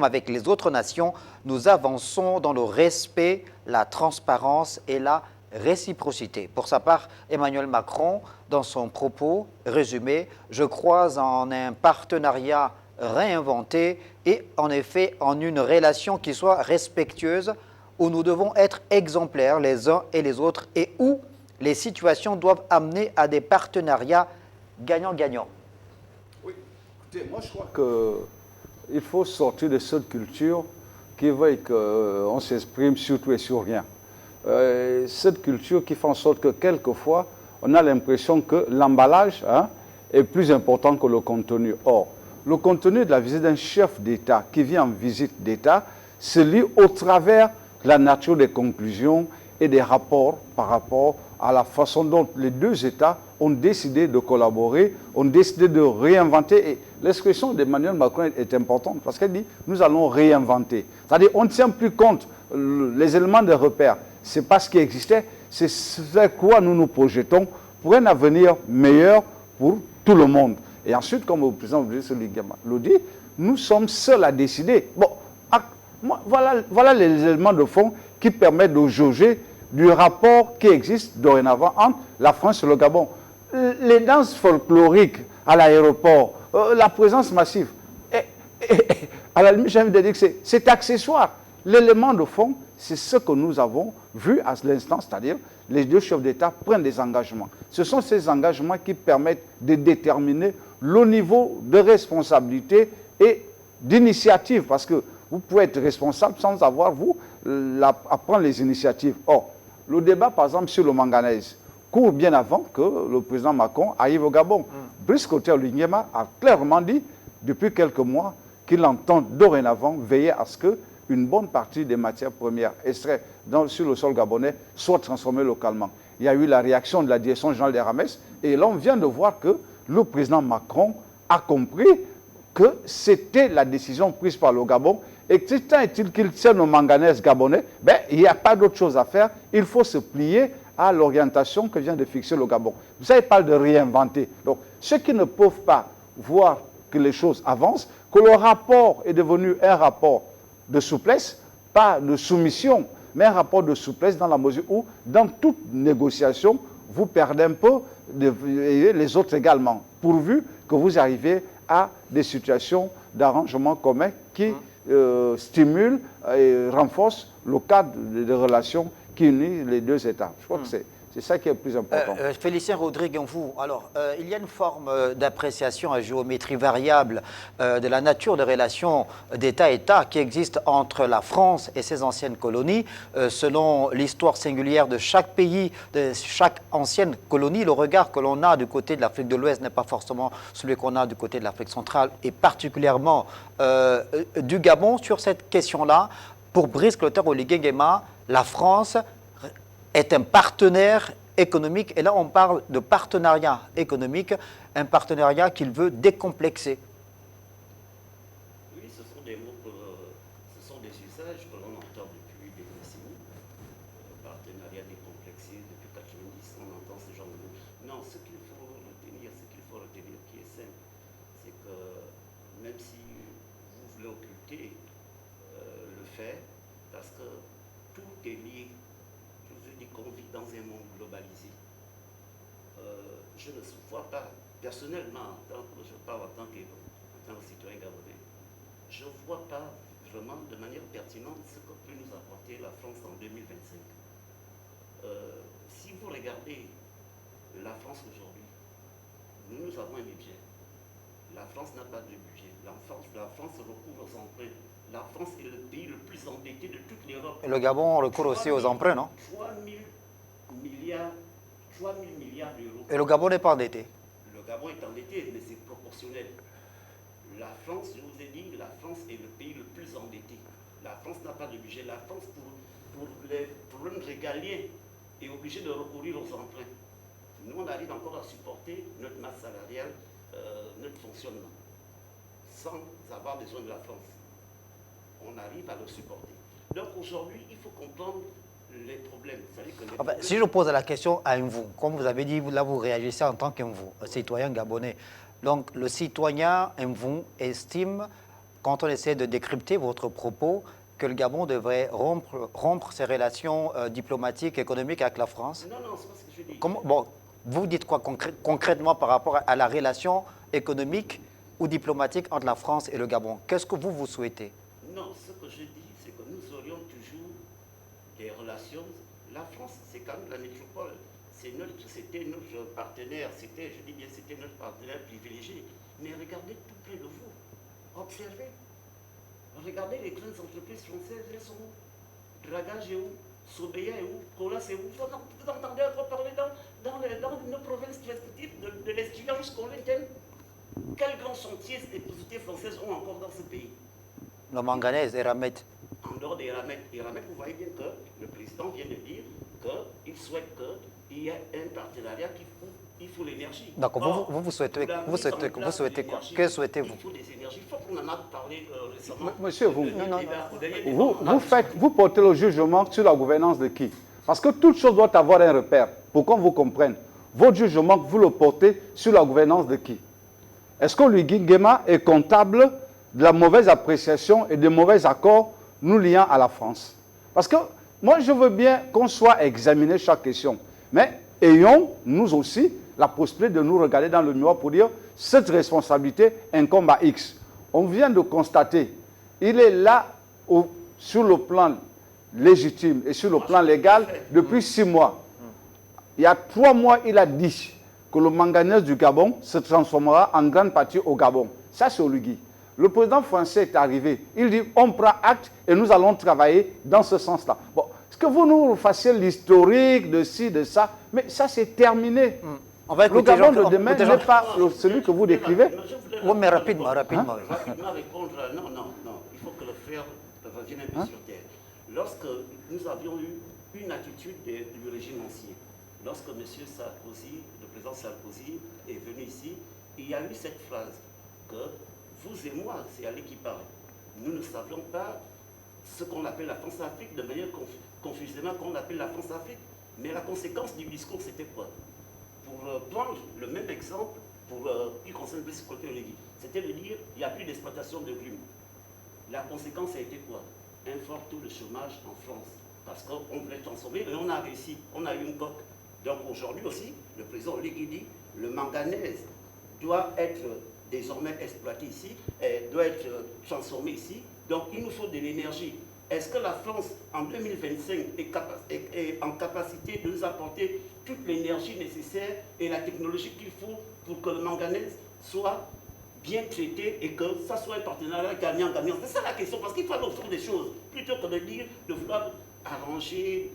avec les autres nations, nous avançons dans le respect, la transparence et la réciprocité. Pour sa part, Emmanuel Macron, dans son propos résumé, je crois en un partenariat réinventé et en effet en une relation qui soit respectueuse, où nous devons être exemplaires les uns et les autres et où les situations doivent amener à des partenariats gagnant-gagnant. Oui, écoutez, moi je crois qu'il faut sortir de cette culture qui veut qu'on s'exprime sur tout et sur rien. Cette culture qui fait en sorte que quelquefois, on a l'impression que l'emballage est plus important que le contenu. Or, le contenu de la visite d'un chef d'État qui vient en visite d'État se lit au travers de la nature des conclusions et des rapports par rapport à la façon dont les deux États ont décidé de collaborer, ont décidé de réinventer. Et l'expression d'Emmanuel Macron est importante parce qu'elle dit « nous allons réinventer ». C'est-à-dire on ne tient plus compte les éléments de repère. Ce n'est pas ce qui existait, c'est ce quoi nous nous projetons pour un avenir meilleur pour tout le monde. Et ensuite, comme le président le dit, nous sommes seuls à décider. Bon, voilà les éléments de fond qui permettent de jauger du rapport qui existe dorénavant entre la France et le Gabon. Les danses folkloriques à l'aéroport, la présence massive, à la limite, j'ai envie de dire que c'est accessoire. L'élément de fond, c'est ce que nous avons vu à l'instant, c'est-à-dire les deux chefs d'État prennent des engagements. Ce sont ces engagements qui permettent de déterminer le niveau de responsabilité et d'initiative, parce que vous pouvez être responsable sans avoir, vous, à prendre les initiatives. Or, le débat, par exemple, sur le manganèse court bien avant que le président Macron arrive au Gabon. Brice Clotaire Lingema a clairement dit, depuis quelques mois, qu'il entend dorénavant veiller à ce qu'une bonne partie des matières premières extraites sur le sol gabonais soit transformée localement. Il y a eu la réaction de la direction générale des Rames, et là, on vient de voir que le président Macron a compris que c'était la décision prise par le Gabon et que tant est-il qu'il tienne au manganèse gabonais, il n'y a pas d'autre chose à faire. Il faut se plier à l'orientation que vient de fixer le Gabon. Vous savez, pas de réinventer. Donc, ceux qui ne peuvent pas voir que les choses avancent, que le rapport est devenu un rapport de souplesse, pas de soumission, mais un rapport de souplesse dans la mesure où, dans toute négociation, vous perdez un peu, et les autres également, pourvu que vous arrivez à des situations d'arrangement commun qui stimulent et renforcent le cadre de relations qui unit les deux États. Je crois que c'est ça qui est le plus important. Félicien Rodrigue, vous, alors, il y a une forme d'appréciation à géométrie variable de la nature des relations d'État-État qui existe entre la France et ses anciennes colonies. Selon l'histoire singulière de chaque pays, de chaque ancienne colonie, le regard que l'on a du côté de l'Afrique de l'Ouest n'est pas forcément celui qu'on a du côté de l'Afrique centrale et particulièrement du Gabon. Sur cette question-là, pour Brice Clotaire Oligui Nguema, la France est un partenaire économique, et là on parle de partenariat économique, un partenariat qu'il veut décomplexer. Oui, ce sont des mots, ce sont des usages que l'on entend depuis des décennies. Partenariat décomplexé, depuis 90, on entend ce genre de mots. Non, ce qu'il faut retenir, qui est simple, c'est que même si vous voulez occulter le fait, parce que tout est lié. On vit dans un monde globalisé. Je ne vois pas, personnellement, je parle en tant que citoyen gabonais, je ne vois pas vraiment de manière pertinente ce que peut nous apporter la France en 2025. Si vous regardez la France aujourd'hui, nous avons un budget. La France n'a pas de budget. La France recourt aux emprunts. La France est le pays le plus endetté de toute l'Europe. Et le Gabon recourt aussi aux emprunts, non? 3 000 milliards d'euros. Et le Gabon n'est pas endetté? Le Gabon est endetté, mais c'est proportionnel. La France, je vous ai dit, la France est le pays le plus endetté. La France n'a pas de budget. La France, pour les problèmes régaliens, est obligée de recourir aux emprunts. Nous, on arrive encore à supporter notre masse salariale, notre fonctionnement, sans avoir besoin de la France. On arrive à le supporter. Donc aujourd'hui, il faut comprendre les problèmes. Si je pose la question à un vous, comme vous avez dit, là vous réagissez en tant qu'un vous, un citoyen gabonais. Donc le citoyen, un vous, estime, quand on essaie de décrypter votre propos, que le Gabon devrait rompre ses relations diplomatiques, économiques avec la France? Non, c'est pas ce que je dis. Bon, vous dites quoi concrètement par rapport à la relation économique ou diplomatique entre la France et le Gabon? Qu'est-ce que vous souhaitez? Non, ce que je dis, c'est que nous aurions toujours des relations. La France, c'est quand même la métropole. C'était notre partenaire, c'était notre partenaire privilégié. Mais regardez tout près de vous. Observez. Regardez les grandes entreprises françaises, elles sont où? Dragage est où? Sobeya est où, Kola c'est où. Vous entendez encore parler dans nos provinces respectives de l'excellence colombien. Quels grands chantiers les sociétés françaises ont encore dans ce pays? Le manganèse, Eramet. En dehors des Eramet, vous voyez bien que le président vient de dire qu'il souhaite qu'il y ait un partenariat il faut l'énergie. D'accord, vous souhaitez quoi? Que souhaitez-vous? Il faut des énergies. Il faut qu'on en a parlé récemment. Monsieur, vous portez le jugement sur la gouvernance de qui? Parce que toute chose doit avoir un repère pour qu'on vous comprenne. Votre jugement, vous le portez sur la gouvernance de qui? Est-ce que Oligui Nguema est comptable de la mauvaise appréciation et des mauvais accords nous liant à la France? Parce que moi, je veux bien qu'on soit examiné chaque question. Mais ayons, nous aussi, la possibilité de nous regarder dans le miroir pour dire cette responsabilité incombe à X. On vient de constater, il est là sur le plan légitime et sur le plan légal depuis 6 mois. Il y a 3 mois, il a dit que le manganèse du Gabon se transformera en grande partie au Gabon. Ça, c'est Oligui. Le président français est arrivé. Il dit on prend acte et nous allons travailler dans ce sens-là. Bon, est-ce que vous nous fassiez l'historique de ci, de ça? Mais ça, c'est terminé. On va écouter le Gabon de demain n'est pas celui que vous décrivez. Oui, mais rapidement. Rapidement répondre, non. Il faut que le frère revienne un peu sur terre. Lorsque nous avions eu une attitude du régime ancien, lorsque M. Sarkozy, le président Sarkozy, est venu ici, il y a eu cette phrase que vous et moi, c'est Ali qui parle, nous ne savions pas ce qu'on appelle la France-Afrique de manière confusément qu'on appelle la France-Afrique. Mais la conséquence du discours, c'était quoi? Pour prendre le même exemple, qui concerne le côté Oligui, c'était de dire il n'y a plus d'exploitation de grumes. La conséquence a été quoi? Un fort taux de chômage en France. Parce qu'on voulait transformer et on a réussi, on a eu une coque. Donc aujourd'hui aussi, le président Oligui dit le manganèse doit être désormais exploité ici, doit être transformé ici. Donc il nous faut de l'énergie. Est-ce que la France, en 2025, est en capacité de nous apporter toute l'énergie nécessaire et la technologie qu'il faut pour que le manganèse soit bien traité et que ça soit un partenariat gagnant-gagnant? C'est ça la question, parce qu'il faut aller au fond des choses, plutôt que de dire, de vouloir arranger...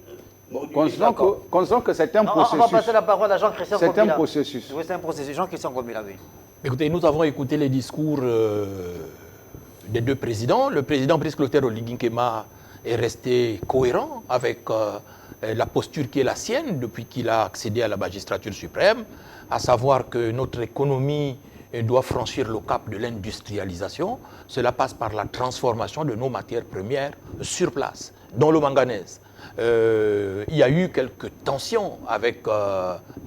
Considérons que c'est un processus. On va passer la parole à Jean-Christian Komila. C'est un processus. Oui, c'est un processus. Jean-Christian Komila, oui. Écoutez, nous avons écouté les discours des deux présidents. Le président Brice Clotaire Oligui Nguema est resté cohérent avec la posture qui est la sienne depuis qu'il a accédé à la magistrature suprême, à savoir que notre économie doit franchir le cap de l'industrialisation. Cela passe par la transformation de nos matières premières sur place, dont le manganèse. Il y a eu quelques tensions avec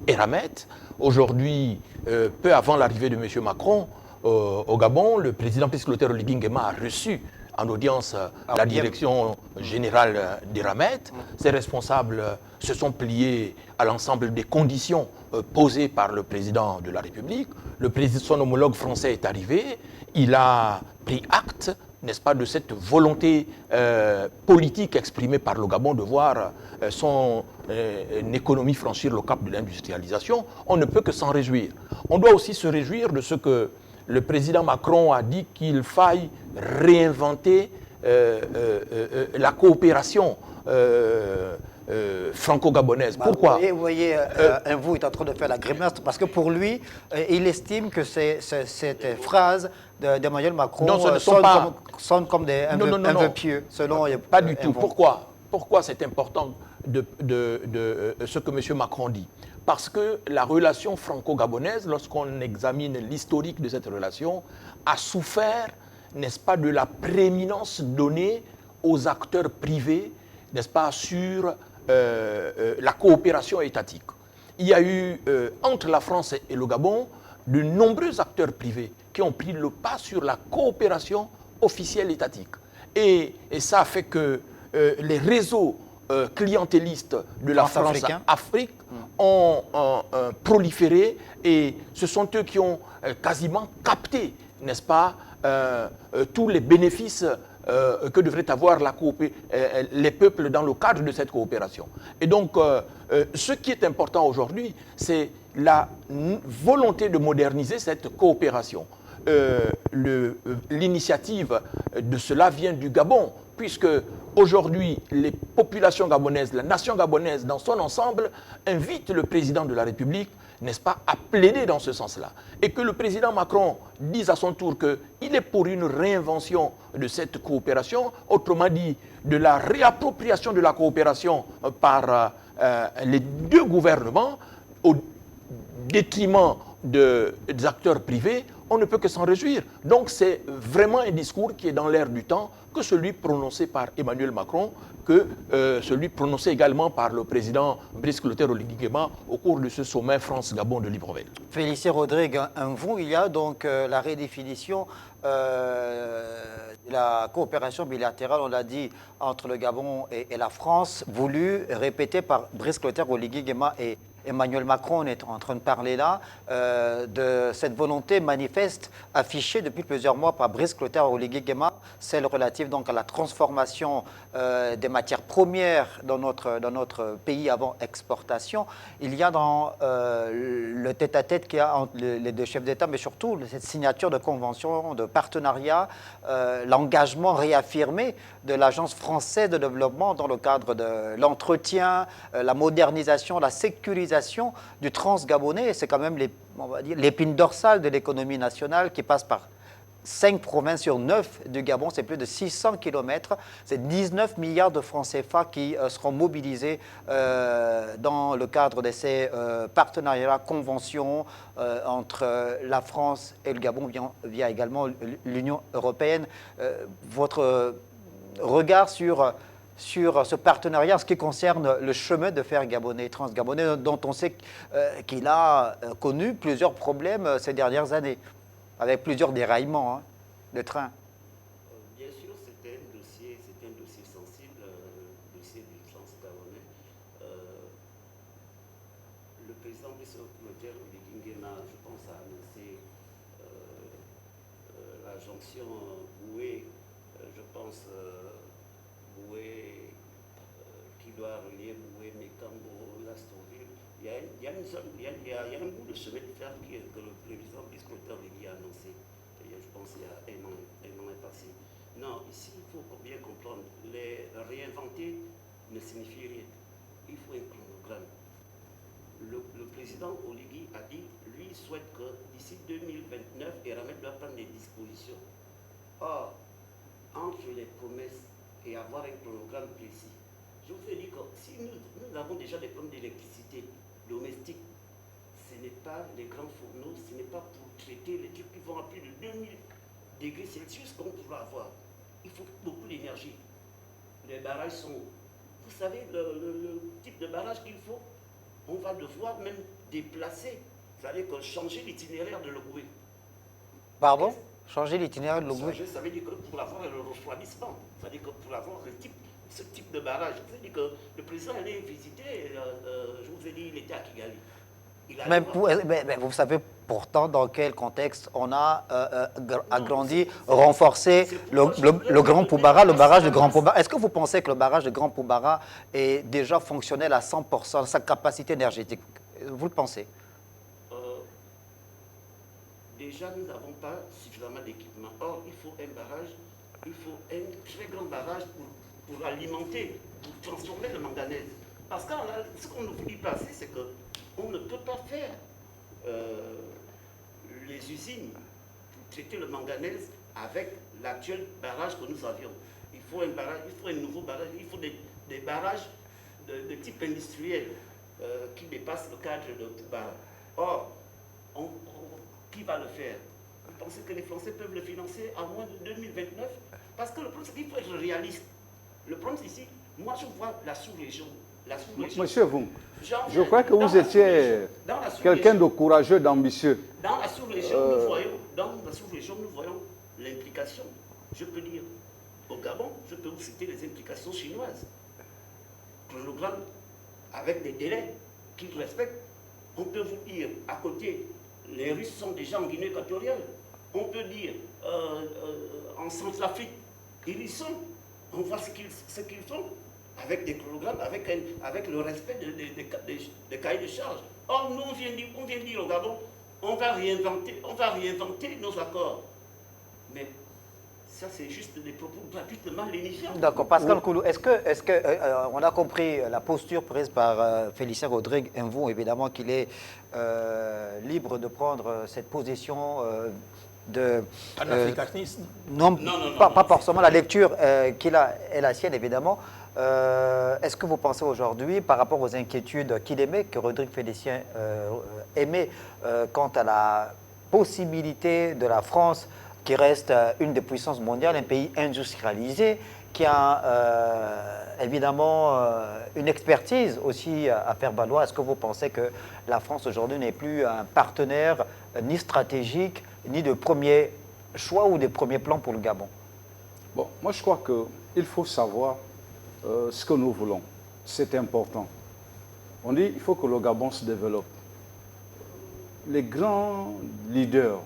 Eramet. Aujourd'hui, peu avant l'arrivée de M. Macron au Gabon, le président Brice Clotaire Oligui Nguema a reçu en audience la direction générale d'Eramet. Ces responsables se sont pliés à l'ensemble des conditions posées par le président de la République. Son homologue français est arrivé. Il a pris acte, n'est-ce pas, de cette volonté politique exprimée par le Gabon de voir son économie franchir le cap de l'industrialisation. On ne peut que s'en réjouir. On doit aussi se réjouir de ce que le président Macron a dit qu'il faille réinventer la coopération franco-gabonaise. Pourquoi? Vous voyez, vous est en train de faire la grimace parce que pour lui, il estime que cette phrase d'Emmanuel Macron sonne comme un vœu pieux, selon pas du tout. Pourquoi c'est important de ce que M. Macron dit? Parce que la relation franco-gabonaise, lorsqu'on examine l'historique de cette relation, a souffert, n'est-ce pas, de la prééminence donnée aux acteurs privés, n'est-ce pas, sur la coopération étatique. Il y a eu, entre la France et le Gabon, de nombreux acteurs privés qui ont pris le pas sur la coopération officielle étatique. Et ça a fait que les réseaux clientélistes de la France-Afrique ont proliféré et ce sont eux qui ont quasiment capté, n'est-ce pas, tous les bénéfices que devraient avoir les peuples dans le cadre de cette coopération. Et donc, ce qui est important aujourd'hui, c'est la volonté de moderniser cette coopération. l'initiative de cela vient du Gabon, puisque aujourd'hui, les populations gabonaises, la nation gabonaise dans son ensemble, invite le président de la République, n'est-ce pas, à plaider dans ce sens-là. Et que le président Macron dise à son tour qu'il est pour une réinvention de cette coopération, autrement dit, de la réappropriation de la coopération par les deux gouvernements, au détriment des acteurs privés, on ne peut que s'en réjouir. Donc c'est vraiment un discours qui est dans l'air du temps, que celui prononcé par Emmanuel Macron, que celui prononcé également par le président Brice Clotaire Oligui Nguema au cours de ce sommet France-Gabon de Libreville. Félicien Rodrigue, il y a donc la redéfinition de la coopération bilatérale, on l'a dit, entre le Gabon et la France, voulue, répétée par Brice Clotaire Oligui Nguema et Emmanuel Macron. On est en train de parler là de cette volonté manifeste affichée depuis plusieurs mois par Brice Clotaire Oligui Nguema, celle relative donc à la transformation des matières premières dans notre pays avant exportation. Il y a dans le tête-à-tête qu'il y a entre les deux chefs d'État, mais surtout cette signature de convention, de partenariat, l'engagement réaffirmé de l'Agence française de développement dans le cadre de l'entretien, la modernisation, la sécurisation du transgabonais. C'est quand même l'épine dorsale de l'économie nationale qui passe par 5 provinces sur 9 du Gabon, c'est plus de 600 km, c'est 19 milliards de francs CFA qui seront mobilisés dans le cadre de ces partenariats, conventions entre la France et le Gabon via également l'Union européenne. Votre regard sur ce partenariat en ce qui concerne le chemin de fer gabonais, transgabonais, dont on sait qu'il a connu plusieurs problèmes ces dernières années, avec plusieurs déraillements de train. Bien sûr, c'était un dossier sensible, le dossier du transgabonais. Le président Brice Clotaire Oligui Nguema, je pense, a annoncé la jonction Boué, je pense, Boué, qui doit relier Boué, Mekambo, Lastonville. Il y a un bout de chemin de fer que le président Brice Clotaire Oligui a annoncé. Je pense qu'il y a un an est passé. Non, ici, il faut bien comprendre. Les réinventer ne signifie rien. Il faut un chronogramme. Le président Oligui a dit, lui, souhaite que d'ici 2029, Eramet doit prendre des dispositions. Or, entre les promesses et avoir un chronogramme précis, je vous ai dit que si nous avons déjà des problèmes d'électricité domestique, ce n'est pas les grands fourneaux, ce n'est pas pour traiter les trucs qui vont à plus de 2000 degrés Celsius qu'on pourra avoir. Il faut beaucoup d'énergie. Les barrages sont... Vous savez, le type de barrage qu'il faut, on va devoir même déplacer, c'est-à-dire changer l'itinéraire de l'Ogooué. Pardon? Changer l'itinéraire de l'Ogooué? Ça veut dire que pour avoir le refroidissement, c'est-à-dire que pour avoir ce type de barrage, c'est-à-dire que le président allait visiter, je vous ai dit, il était à Kigali. Mais vous savez pourtant dans quel contexte on a agrandi, renforcé le Grand Poubara, le barrage de Grand Poubara. Est-ce que vous pensez que le barrage de Grand Poubara est déjà fonctionnel à 100% de sa capacité énergétique? Vous le pensez? Déjà, nous n'avons pas suffisamment d'équipement. Or, il faut un barrage, il faut un très grand barrage pour alimenter, pour transformer le manganèse. Parce que ce qu'on oublie passer, c'est que on ne peut pas faire les usines pour traiter le manganèse avec l'actuel barrage que nous avions. Il faut un barrage, il faut un nouveau barrage, il faut des barrages de type industriel qui dépassent le cadre de Poubara. Or, qui va le faire? Vous pensez que les Français peuvent le financer à moins de 2029? Parce que le problème, c'est qu'il faut être réaliste. Le problème, c'est ici, moi je vois la sous-région. Monsieur Vung, je crois que vous étiez quelqu'un de courageux, d'ambitieux. Dans la sous-région, nous voyons l'implication. Je peux dire, au Gabon, je peux vous citer les implications chinoises. Chronogramme avec des délais qu'ils respectent. On peut vous dire, à côté, les Russes sont déjà en Guinée équatoriale. On peut dire, en Centrafrique, ils y sont. On voit ce qu'ils font. Avec des chronogrammes, avec le respect des cahiers de charges. Or, nous, on vient dire au Gabon, on va réinventer nos accords. Mais ça, c'est juste des propos gratuitement lénifiants. D'accord. Pascal Koulou, est-ce que on a compris la posture prise par Félicien Rodrigue Mvou, évidemment qu'il est libre de prendre cette position de... Panafricanisme non, pas forcément. La lecture qu'il a est la sienne, évidemment. Est-ce que vous pensez aujourd'hui, par rapport aux inquiétudes qu'il émet, que Rodrigue Félicien émet quant à la possibilité de la France, qui reste une des puissances mondiales, un pays industrialisé, qui a évidemment une expertise aussi à faire valoir. Est-ce que vous pensez que la France aujourd'hui n'est plus un partenaire ni stratégique, ni de premier choix ou de premier plan pour le Gabon? Bon, moi je crois qu'il faut savoir ce que nous voulons. C'est important. On dit qu'il faut que le Gabon se développe. Les grands leaders,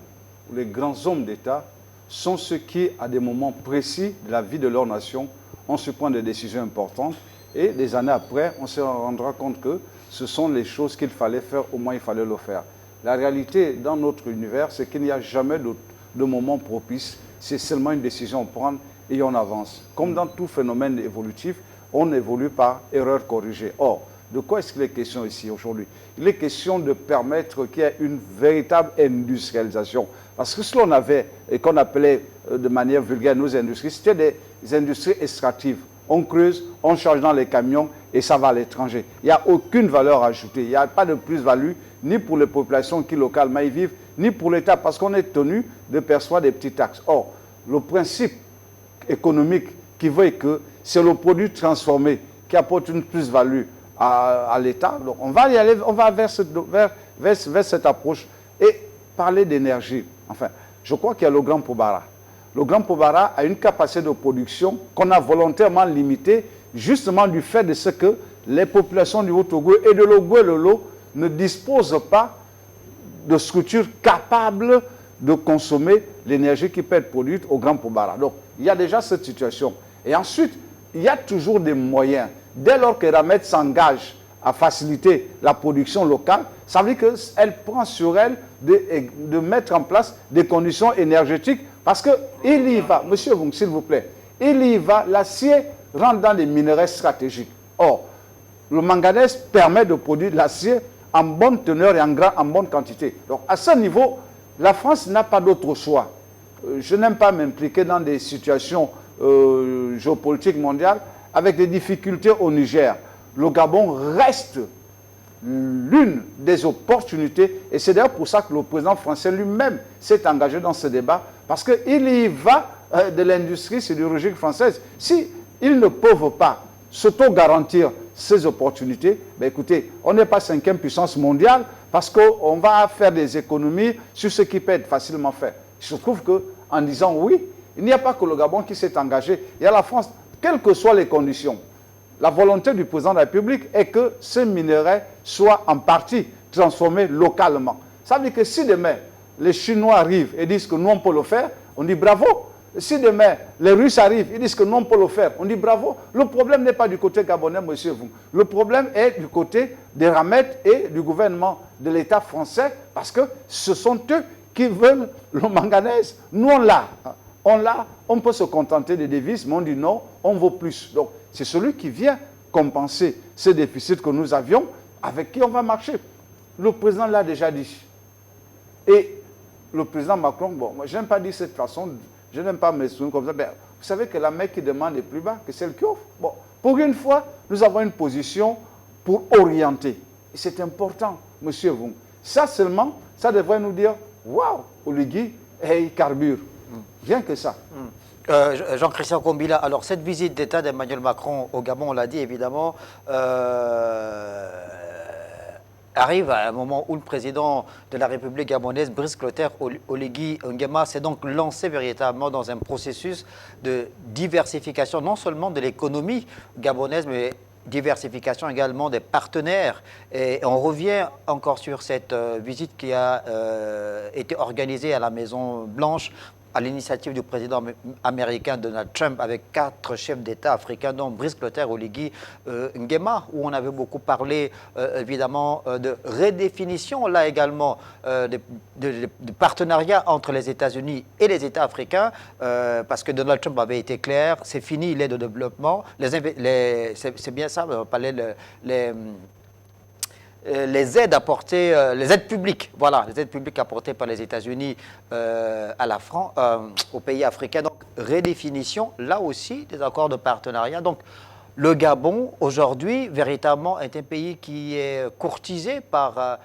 les grands hommes d'État sont ceux qui, à des moments précis de la vie de leur nation, ont su prendre des décisions importantes et des années après, on se rendra compte que ce sont les choses qu'il fallait faire, au moins il fallait le faire. La réalité dans notre univers, c'est qu'il n'y a jamais de moment propice, c'est seulement une décision à prendre et on avance. Comme dans tout phénomène évolutif, on évolue par erreur corrigée. Or, de quoi est-ce qu'il est question ici aujourd'hui? Il est question de permettre qu'il y ait une véritable industrialisation. Parce que ce qu'on avait et qu'on appelait de manière vulgaire nos industries, c'était des industries extractives. On creuse, on charge dans les camions et ça va à l'étranger. Il n'y a aucune valeur ajoutée. Il n'y a pas de plus-value ni pour les populations qui localement y vivent, ni pour l'État, parce qu'on est tenu de percevoir des petites taxes. Or, le principe économique qui veut que c'est le produit transformé qui apporte une plus-value à l'État. Donc, on va y aller, on va vers cette approche et parler d'énergie. Enfin, je crois qu'il y a le Grand Pobara. Le Grand Pobara a une capacité de production qu'on a volontairement limitée, justement du fait de ce que les populations du Haut-Togo et de l'Ogooué-Lolo ne disposent pas de structures capables de consommer l'énergie qui peut être produite au Grand Pobara. Donc, il y a déjà cette situation. Et ensuite, il y a toujours des moyens. Dès lors que Ramet s'engage à faciliter la production locale, ça veut dire qu'elle prend sur elle de mettre en place des conditions énergétiques parce qu'il y va, monsieur Vung, s'il vous plaît, il y va, l'acier rentre dans les minerais stratégiques. Or, le manganèse permet de produire de l'acier en bonne teneur et en bonne quantité. Donc, à ce niveau, la France n'a pas d'autre choix. Je n'aime pas m'impliquer dans des situations géopolitiques mondiales avec des difficultés au Niger. Le Gabon reste l'une des opportunités et c'est d'ailleurs pour ça que le président français lui-même s'est engagé dans ce débat parce qu'il y va de l'industrie sidérurgique française. Si ils ne peuvent pas s'auto-garantir ces opportunités, ben écoutez, on n'est pas 5e puissance mondiale parce qu'on va faire des économies sur ce qui peut être facilement fait. Il se trouve qu'en disant oui, il n'y a pas que le Gabon qui s'est engagé, il y a la France, quelles que soient les conditions. La volonté du président de la République est que ces minerais soient en partie transformés localement. Ça veut dire que si demain, les Chinois arrivent et disent que nous, on peut le faire, on dit bravo. Si demain, les Russes arrivent et disent que nous, on peut le faire, on dit bravo. Le problème n'est pas du côté gabonais, monsieur Vung. Le problème est du côté des Ramet et du gouvernement de l'État français parce que ce sont eux qui veulent le manganèse. Nous, on l'a. On peut se contenter des devises, mais on dit non, on veut plus. Donc, c'est celui qui vient compenser ces déficits que nous avions, avec qui on va marcher. Le président l'a déjà dit. Et le président Macron, bon, moi, je n'aime pas dire cette façon, je n'aime pas m'exprimer comme ça. Mais vous savez que la main qui demande est plus bas que celle qui offre. Bon, pour une fois, nous avons une position pour orienter. Et c'est important, monsieur Vung. Ça seulement, ça devrait nous dire, waouh, Oligui, il carbure. Rien que ça. Jean-Christian Kombila, alors cette visite d'État d'Emmanuel Macron au Gabon, on l'a dit évidemment, arrive à un moment où le président de la République gabonaise, Brice Clotaire Oligui Nguema, s'est donc lancé véritablement dans un processus de diversification, non seulement de l'économie gabonaise, mais diversification également des partenaires. Et on revient encore sur cette visite qui a été organisée à la Maison Blanche à l'initiative du président américain Donald Trump avec 4 chefs d'État africains, dont Brice Clotaire Oligui Nguema, où on avait beaucoup parlé évidemment de redéfinition, là également, de partenariat entre les États-Unis et les États africains, parce que Donald Trump avait été clair, c'est fini l'aide au développement, c'est bien ça, on parlait les aides apportées, les aides publiques, voilà, les aides publiques apportées par les États-Unis à la France, aux pays africains. Donc, redéfinition, là aussi, des accords de partenariat. Donc, le Gabon, aujourd'hui, véritablement, est un pays qui est courtisé par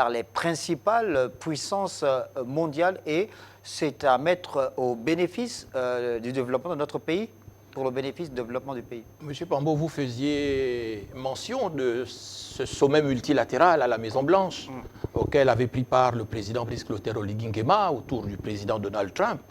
les principales puissances mondiales et c'est à mettre au bénéfice du développement de notre pays, pour le bénéfice du développement du pays. Monsieur Pambo, vous faisiez mention de ce sommet multilatéral à la Maison-Blanche auquel avait pris part le président Brice Clotaire Oligui Nguema autour du président Donald Trump.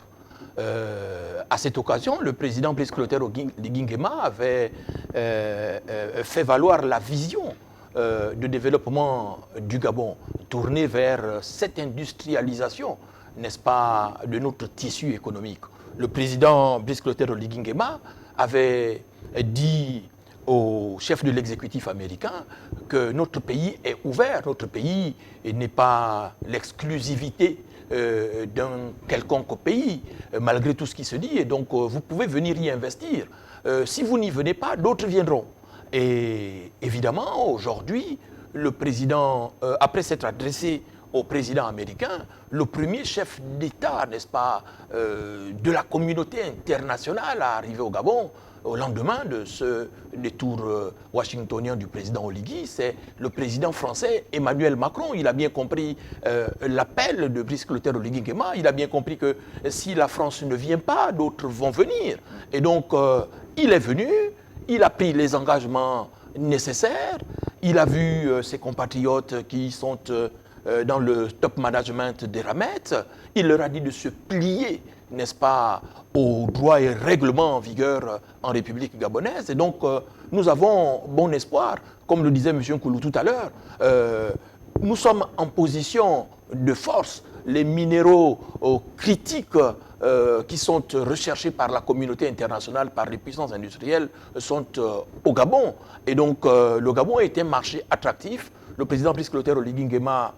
À cette occasion, le président Brice Clotaire Oligui Nguema avait fait valoir la vision de développement du Gabon, tournée vers cette industrialisation, n'est-ce pas, de notre tissu économique. Le président Brice Clotaire Oligui Nguema avait dit au chef de l'exécutif américain que notre pays est ouvert, notre pays n'est pas l'exclusivité d'un quelconque pays, malgré tout ce qui se dit, et donc vous pouvez venir y investir. Si vous n'y venez pas, d'autres viendront. Et évidemment, aujourd'hui, le président, après s'être adressé au président américain, le premier chef d'État, n'est-ce pas, de la communauté internationale à arriver au Gabon, au lendemain de ce détour washingtonien du président Oligui, c'est le président français Emmanuel Macron. Il a bien compris l'appel de Brice Clotaire Oligui Nguema. Il a bien compris que si la France ne vient pas, d'autres vont venir. Et donc, il est venu, il a pris les engagements nécessaires, il a vu ses compatriotes qui sont dans le top management des Ramettes, il leur a dit de se plier, n'est-ce pas, aux droits et règlements en vigueur en République gabonaise. Et donc, nous avons bon espoir, comme le disait M. Nkoulou tout à l'heure, nous sommes en position de force. Les minéraux critiques qui sont recherchés par la communauté internationale, par les puissances industrielles, sont au Gabon. Et donc, le Gabon est un marché attractif. Le président Brice Clotaire Oligui Nguema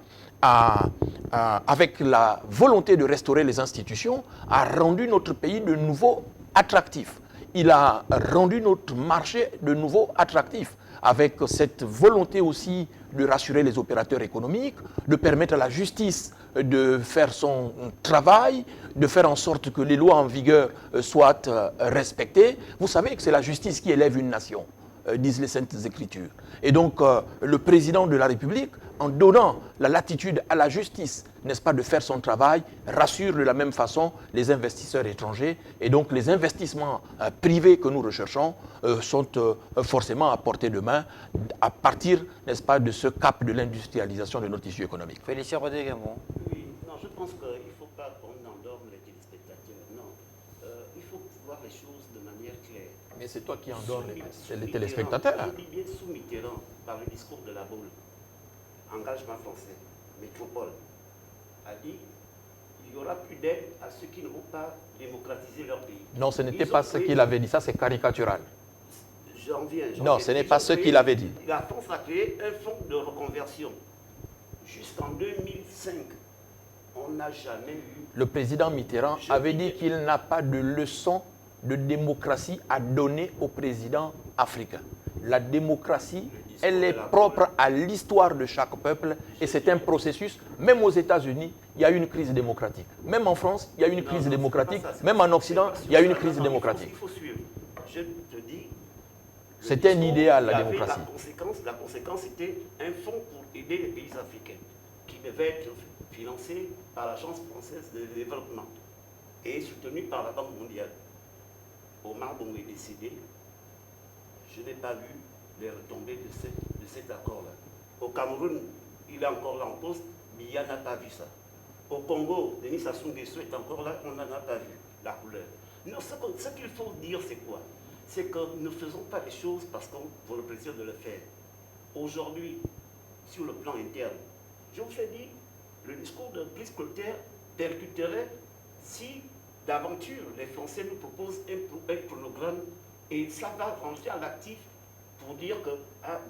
avec la volonté de restaurer les institutions, a rendu notre pays de nouveau attractif. Il a rendu notre marché de nouveau attractif, avec cette volonté aussi de rassurer les opérateurs économiques, de permettre à la justice de faire son travail, de faire en sorte que les lois en vigueur soient respectées. Vous savez que c'est la justice qui élève une nation, disent les Saintes Écritures. Et donc, le président de la République, en donnant la latitude à la justice, n'est-ce pas, de faire son travail, rassure de la même façon les investisseurs étrangers. Et donc, les investissements privés que nous recherchons sont forcément à portée de main à partir, n'est-ce pas, de ce cap de l'industrialisation de notre tissu économique. Félicien Rodrigue. Oui, non, je pense qu'il ne faut pas qu'on endorme les téléspectateurs. Non, il faut voir les choses de manière claire. Mais c'est toi qui endormes les téléspectateurs. Je dis bien sous Mitterrand, par le discours de la Baule, engagement français, métropole, a dit il n'y aura plus d'aide à ceux qui ne vont pas démocratiser leur pays. Non, ce n'était pas ce qu'il avait dit, ça c'est caricatural. J'en viens. Non, ce n'est pas ce qu'il avait dit. La France a créé un fonds de reconversion. Jusqu'en 2005, on n'a jamais eu... Le président Mitterrand avait dit qu'il n'a pas de leçon de démocratie à donner au président africain. La démocratie, elle est propre à l'histoire de chaque peuple et c'est un processus. Même aux États-Unis, il y a une crise démocratique. Même en France, il y a une crise démocratique. Même en Occident, il y a une crise démocratique. Il faut suivre. Je te dis... C'était un idéal, la démocratie. La conséquence était un fonds pour aider les pays africains qui devait être financé par l'Agence française de développement et soutenu par la Banque mondiale. Omar Bongo est décédé. Je n'ai pas vu les retombées de cet accord-là. Au Cameroun, il est encore là en poste, Biya n'a pas vu ça. Au Congo, Denis Sassou Nguesso est encore là, on n'en a pas vu la couleur. Non, ce qu'il faut dire, c'est quoi? C'est que nous ne faisons pas les choses parce qu'on a le plaisir de le faire. Aujourd'hui, sur le plan interne, je vous ai dit, le discours de Brice Clotaire percuterait si d'aventure. Les Français nous proposent un chronogramme et ça va rentrer à l'actif pour dire que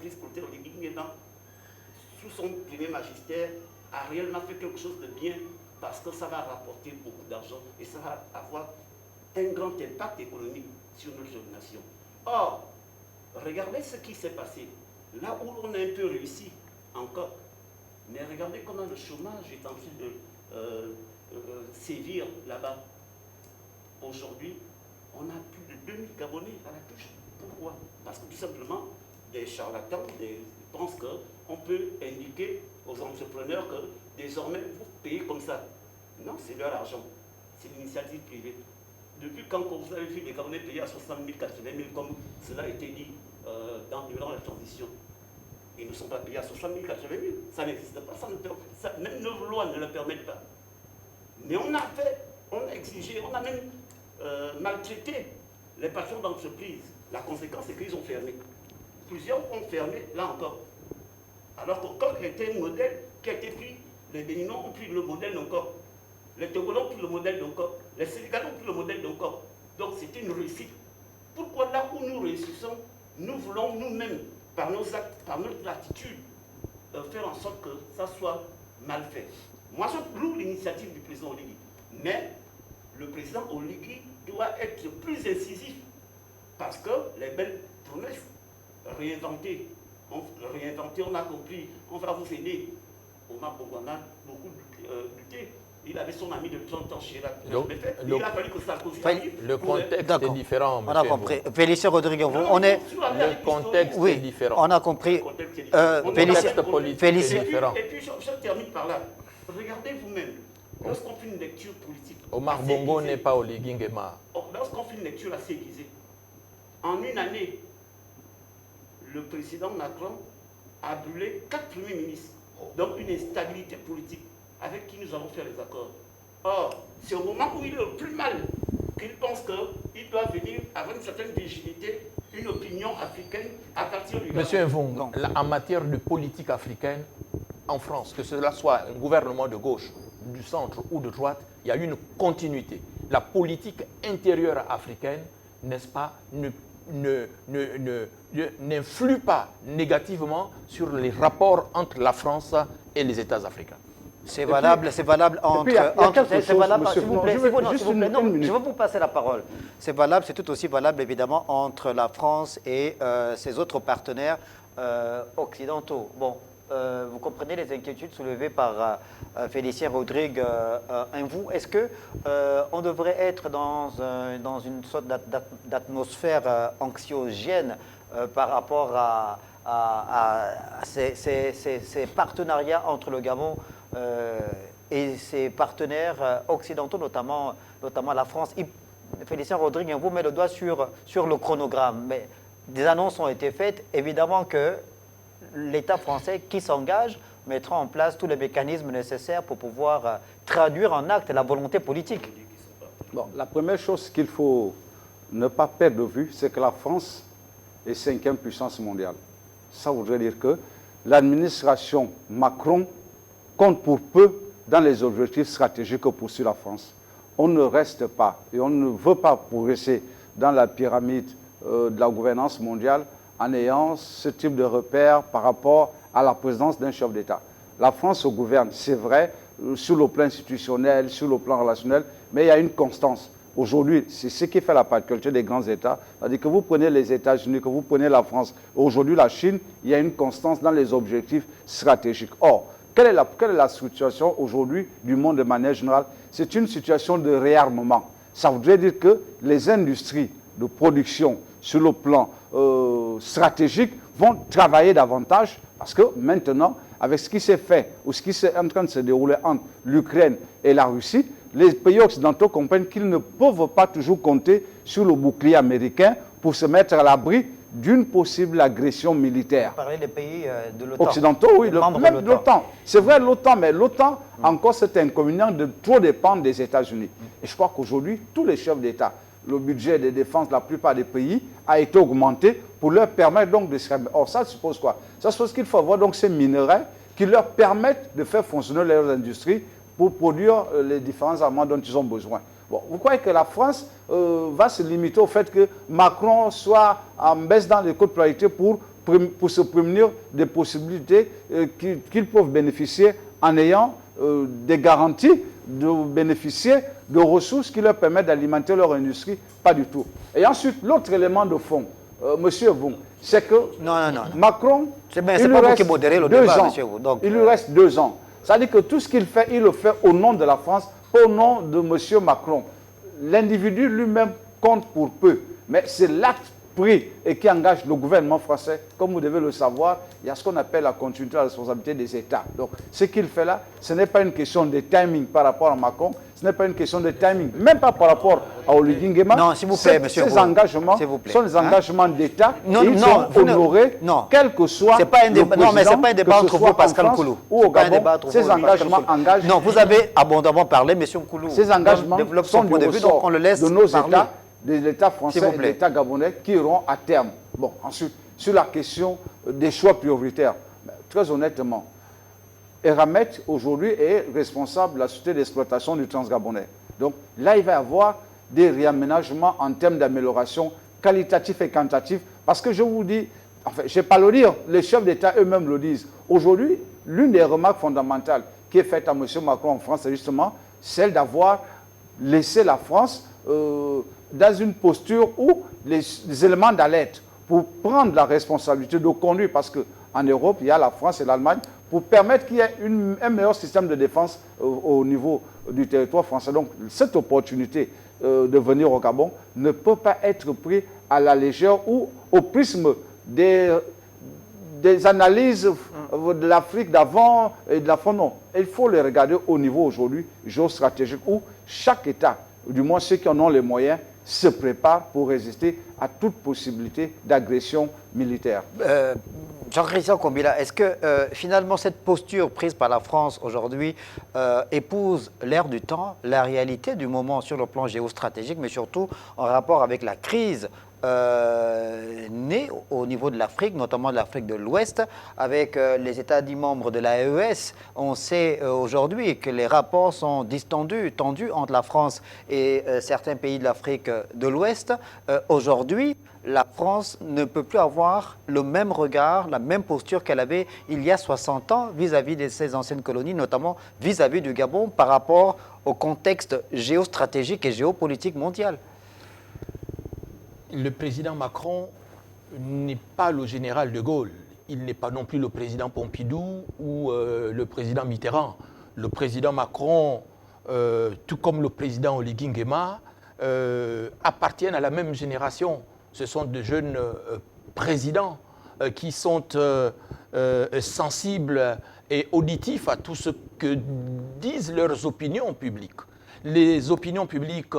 Brice Clotaire Oligui Nguema, sous son premier magistère, a réellement fait quelque chose de bien parce que ça va rapporter beaucoup d'argent et ça va avoir un grand impact économique sur notre nation. Or, regardez ce qui s'est passé. Là où on a un peu réussi encore, mais regardez comment le chômage est en train de sévir là-bas. Aujourd'hui, on a plus de 2000 Gabonais à la touche. Pourquoi? Parce que tout simplement, des charlatans pensent qu'on peut indiquer aux entrepreneurs que désormais, vous payez comme ça. Non, c'est leur argent. C'est l'initiative privée. Depuis quand vous avez vu les Gabonais payer à 60 000, 80 000, comme cela a été dit durant la transition, ils ne sont pas payés à 60 000, 80 000. Ça n'existe pas. Même nos lois ne le permettent pas. Mais on a exigé, on a même maltraité les patrons d'entreprise. La conséquence, c'est qu'ils ont fermé. Plusieurs ont fermé, là encore. Alors que quand était un modèle qui a été pris, les Béninois ont pris le modèle d'encore. Les Togolais ont pris le modèle d'encore. Les Sénégalais ont pris le modèle d'encore. Donc c'était une réussite. Pourquoi là où nous réussissons, nous voulons nous-mêmes, par nos actes, par notre attitude, faire en sorte que ça soit mal fait. Moi, je loue l'initiative du président Oligui. Mais le président Oligui doit être plus incisif. Parce que les belles promesses réinventées, on a compris, on va vous aider. Omar Bongo a beaucoup lutté. Il avait son ami de 30 ans chez il a fallu que Sarkozy arrive. Le contexte est différent. On a compris. Félicien Rodrigue, on est... Le contexte est différent. On a compris. Félicien est différent. Et puis je termine par là. Regardez vous-même. Lorsqu'on fait une lecture politique... Omar Bongo n'est pas Oligui Nguema. Lorsqu'on fait une lecture assez aiguisée, en une année, le président Macron a brûlé 4 premiers ministres. Donc une instabilité politique avec qui nous allons faire les accords. Or, c'est au moment où il est le plus mal qu'il pense qu'il doit venir avec une certaine vigilité, une opinion africaine à partir du... Monsieur Mvung, en matière de politique africaine, en France, que cela soit un gouvernement de gauche, du centre ou de droite, il y a une continuité. La politique intérieure africaine, n'est-ce pas, n'influe pas négativement sur les rapports entre la France et les États africains. C'est valable entre... C'est valable, s'il vous plaît, je vais vous passer la parole. C'est valable, c'est tout aussi valable évidemment entre la France et ses autres partenaires occidentaux. Bon, vous comprenez les inquiétudes soulevées par Félicien Rodrigue Mvung. Est-ce qu'on devrait être dans une sorte d'atmosphère anxiogène par rapport à ces partenariats entre le Gabon et ses partenaires occidentaux, notamment la France? Félicien Rodrigue Mvung met le doigt sur le chronogramme. Mais des annonces ont été faites. Évidemment que l'État français qui s'engage mettra en place tous les mécanismes nécessaires pour pouvoir traduire en acte la volonté politique. Bon, la première chose qu'il faut ne pas perdre de vue, c'est que la France est 5e puissance mondiale. Ça voudrait dire que l'administration Macron compte pour peu dans les objectifs stratégiques que poursuit la France. On ne reste pas et on ne veut pas progresser dans la pyramide de la gouvernance mondiale en ayant ce type de repères par rapport à la présidence d'un chef d'État. La France se gouverne, c'est vrai, sur le plan institutionnel, sur le plan relationnel, mais il y a une constance. Aujourd'hui, c'est ce qui fait la particularité des grands États. C'est-à-dire que vous prenez les États-Unis, que vous prenez la France, aujourd'hui la Chine, il y a une constance dans les objectifs stratégiques. Or, quelle est la situation aujourd'hui du monde de manière générale? C'est une situation de réarmement. Ça voudrait dire que les industries de production sur le plan stratégique vont travailler davantage parce que maintenant, avec ce qui s'est fait ou ce qui est en train de se dérouler entre l'Ukraine et la Russie, les pays occidentaux comprennent qu'ils ne peuvent pas toujours compter sur le bouclier américain pour se mettre à l'abri d'une possible agression militaire. Vous parlez des pays de l'OTAN. Occidentaux, oui, même de l'OTAN. C'est vrai, l'OTAN, mais l'OTAN, encore cet inconvénient de trop dépendre des États-Unis. Et je crois qu'aujourd'hui, tous les chefs d'État, le budget de défense de la plupart des pays a été augmenté pour leur permettre donc de se... Or, ça suppose quoi? Ça suppose qu'il faut avoir donc ces minerais qui leur permettent de faire fonctionner leurs industries pour produire les différents armements dont ils ont besoin. Bon, vous croyez que la France va se limiter au fait que Macron soit en baisse dans les coûts de pluralité pour se prémunir des possibilités qu'ils peuvent bénéficier en ayant des garanties de bénéficier de ressources qui leur permettent d'alimenter leur industrie? Pas du tout. Et ensuite, l'autre élément de fond, monsieur Vous, c'est que Macron, il lui reste 2 ans. Il lui reste 2 ans. C'est-à-dire que tout ce qu'il fait, il le fait au nom de la France, au nom de monsieur Macron. L'individu lui-même compte pour peu, mais c'est l'acte pris et qui engage le gouvernement français. Comme vous devez le savoir, il y a ce qu'on appelle la continuité de la responsabilité des États. Donc, ce qu'il fait là, ce n'est pas une question de timing par rapport à Macron, ce n'est pas une question de timing, même pas par rapport à Oligui Nguema. Non, s'il vous plaît, monsieur. Ces engagements sont des engagements d'État et ils sont honorés, quel que soit pas un débat. Non, mais ce n'est pas un débat entre vous, Pascal Koulou. Ou au Gabon, ces engagements engagent... Non, vous avez abondamment parlé, monsieur Koulou. Ces engagements sont du ressort de nos États, de l'État français et de l'État gabonais qui iront à terme. Bon, ensuite, sur la question des choix prioritaires, très honnêtement, Eramet, aujourd'hui, est responsable de la société d'exploitation du Transgabonais. Donc là, il va y avoir des réaménagements en termes d'amélioration qualitative et quantitative. Parce que je vous dis, enfin, je ne vais pas le dire, les chefs d'État eux-mêmes le disent. Aujourd'hui, l'une des remarques fondamentales qui est faite à M. Macron en France, c'est justement celle d'avoir laissé la France dans une posture où les éléments d'alerte pour prendre la responsabilité de conduire, parce qu'en Europe, il y a la France et l'Allemagne, pour permettre qu'il y ait un meilleur système de défense au niveau du territoire français. Donc, cette opportunité de venir au Gabon ne peut pas être prise à la légère ou au prisme des analyses de l'Afrique d'avant et de la fin. Non, il faut les regarder au niveau aujourd'hui géostratégique où chaque État, du moins ceux qui en ont les moyens, se prépare pour résister à toute possibilité d'agression militaire. Jean-Christian Kombila, est-ce que finalement cette posture prise par la France aujourd'hui épouse l'air du temps, la réalité du moment sur le plan géostratégique, mais surtout en rapport avec la crise née au niveau de l'Afrique, notamment de l'Afrique de l'Ouest, avec les États dits membres de l'AES? On sait aujourd'hui que les rapports sont distendus, tendus entre la France et certains pays de l'Afrique de l'Ouest. Aujourd'hui, la France ne peut plus avoir le même regard, la même posture qu'elle avait il y a 60 ans vis-à-vis de ses anciennes colonies, notamment vis-à-vis du Gabon par rapport au contexte géostratégique et géopolitique mondial. Le président Macron n'est pas le général de Gaulle. Il n'est pas non plus le président Pompidou ou le président Mitterrand. Le président Macron, tout comme le président Oligui Nguema, appartiennent à la même génération. Ce sont de jeunes présidents qui sont sensibles et auditifs à tout ce que disent leurs opinions publiques. Les opinions publiques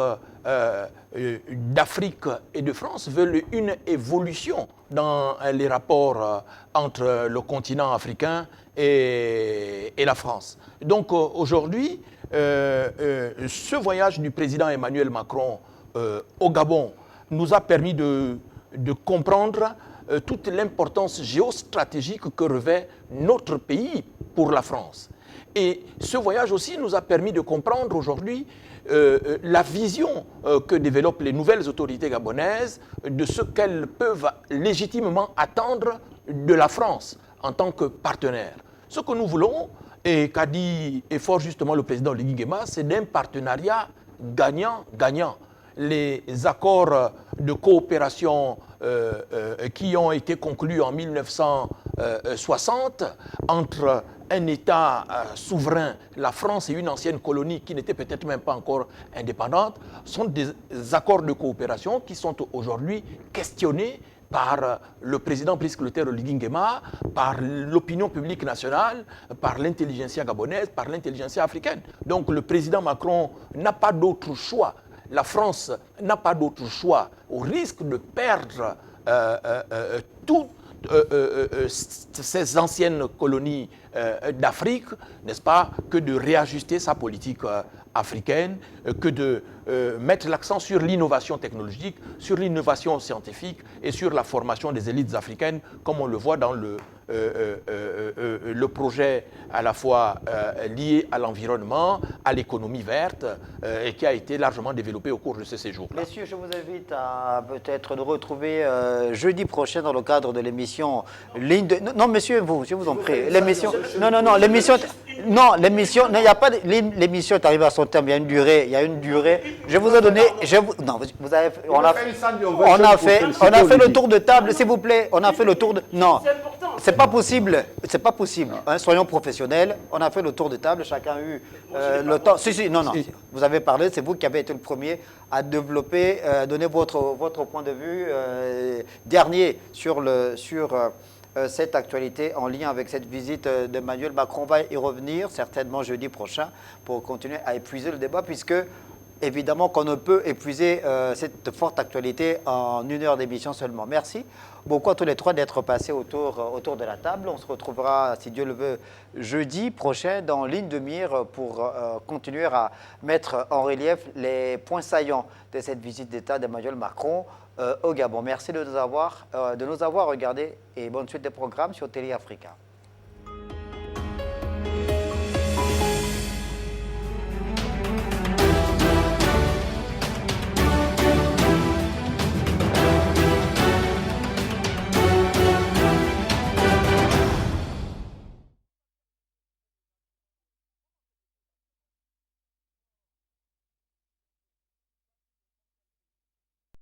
d'Afrique et de France veulent une évolution dans les rapports entre le continent africain et la France. Donc aujourd'hui, ce voyage du président Emmanuel Macron au Gabon nous a permis de comprendre toute l'importance géostratégique que revêt notre pays pour la France. Et ce voyage aussi nous a permis de comprendre aujourd'hui la vision que développent les nouvelles autorités gabonaises de ce qu'elles peuvent légitimement attendre de la France en tant que partenaire. Ce que nous voulons, et qu'a dit et fort justement le président Oligui Nguema, c'est d'un partenariat gagnant-gagnant. Les accords de coopération qui ont été conclus en 1960 entre un État souverain, la France et une ancienne colonie qui n'était peut-être même pas encore indépendante, sont des accords de coopération qui sont aujourd'hui questionnés par le président Brice Clotaire Oligui Nguema, par l'opinion publique nationale, par l'intelligentsia gabonaise, par l'intelligentsia africaine. Donc le président Macron n'a pas d'autre choix. La France n'a pas d'autre choix, au risque de perdre toutes ces anciennes colonies d'Afrique, n'est-ce pas, que de réajuster sa politique africaine, que de mettre l'accent sur l'innovation technologique, sur l'innovation scientifique et sur la formation des élites africaines, comme on le voit dans le le projet à la fois lié à l'environnement, à l'économie verte, et qui a été largement développé au cours de ces séjours-là. Messieurs, je vous invite à peut-être nous retrouver jeudi prochain dans le cadre de l'émission Ligne de... Non, messieurs, je vous en prie. L'émission... Non, l'émission... Non, l'émission... Il n'y a pas... L'émission est arrivée à son terme, il y a une durée. Je vous ai donné... Non, vous avez... On a fait le tour de table, s'il vous plaît. On a fait le tour de... Non, c'est pas possible. C'est pas possible. Hein, soyons professionnels. On a fait le tour de table, chacun a eu le temps... Non. Vous avez parlé, c'est vous qui avez été le premier à développer, donner votre point de vue dernier sur cette actualité en lien avec cette visite d'Emmanuel Macron. On va y revenir certainement jeudi prochain pour continuer à épuiser le débat, puisque évidemment qu'on ne peut épuiser cette forte actualité en 1 heure d'émission seulement. Merci beaucoup à tous les trois d'être passés autour de la table. On se retrouvera, si Dieu le veut, jeudi prochain dans Ligne de mire pour continuer à mettre en relief les points saillants de cette visite d'État d'Emmanuel Macron au Gabon. Merci de nous avoir regardés et bonne suite des programmes sur Télé Africa.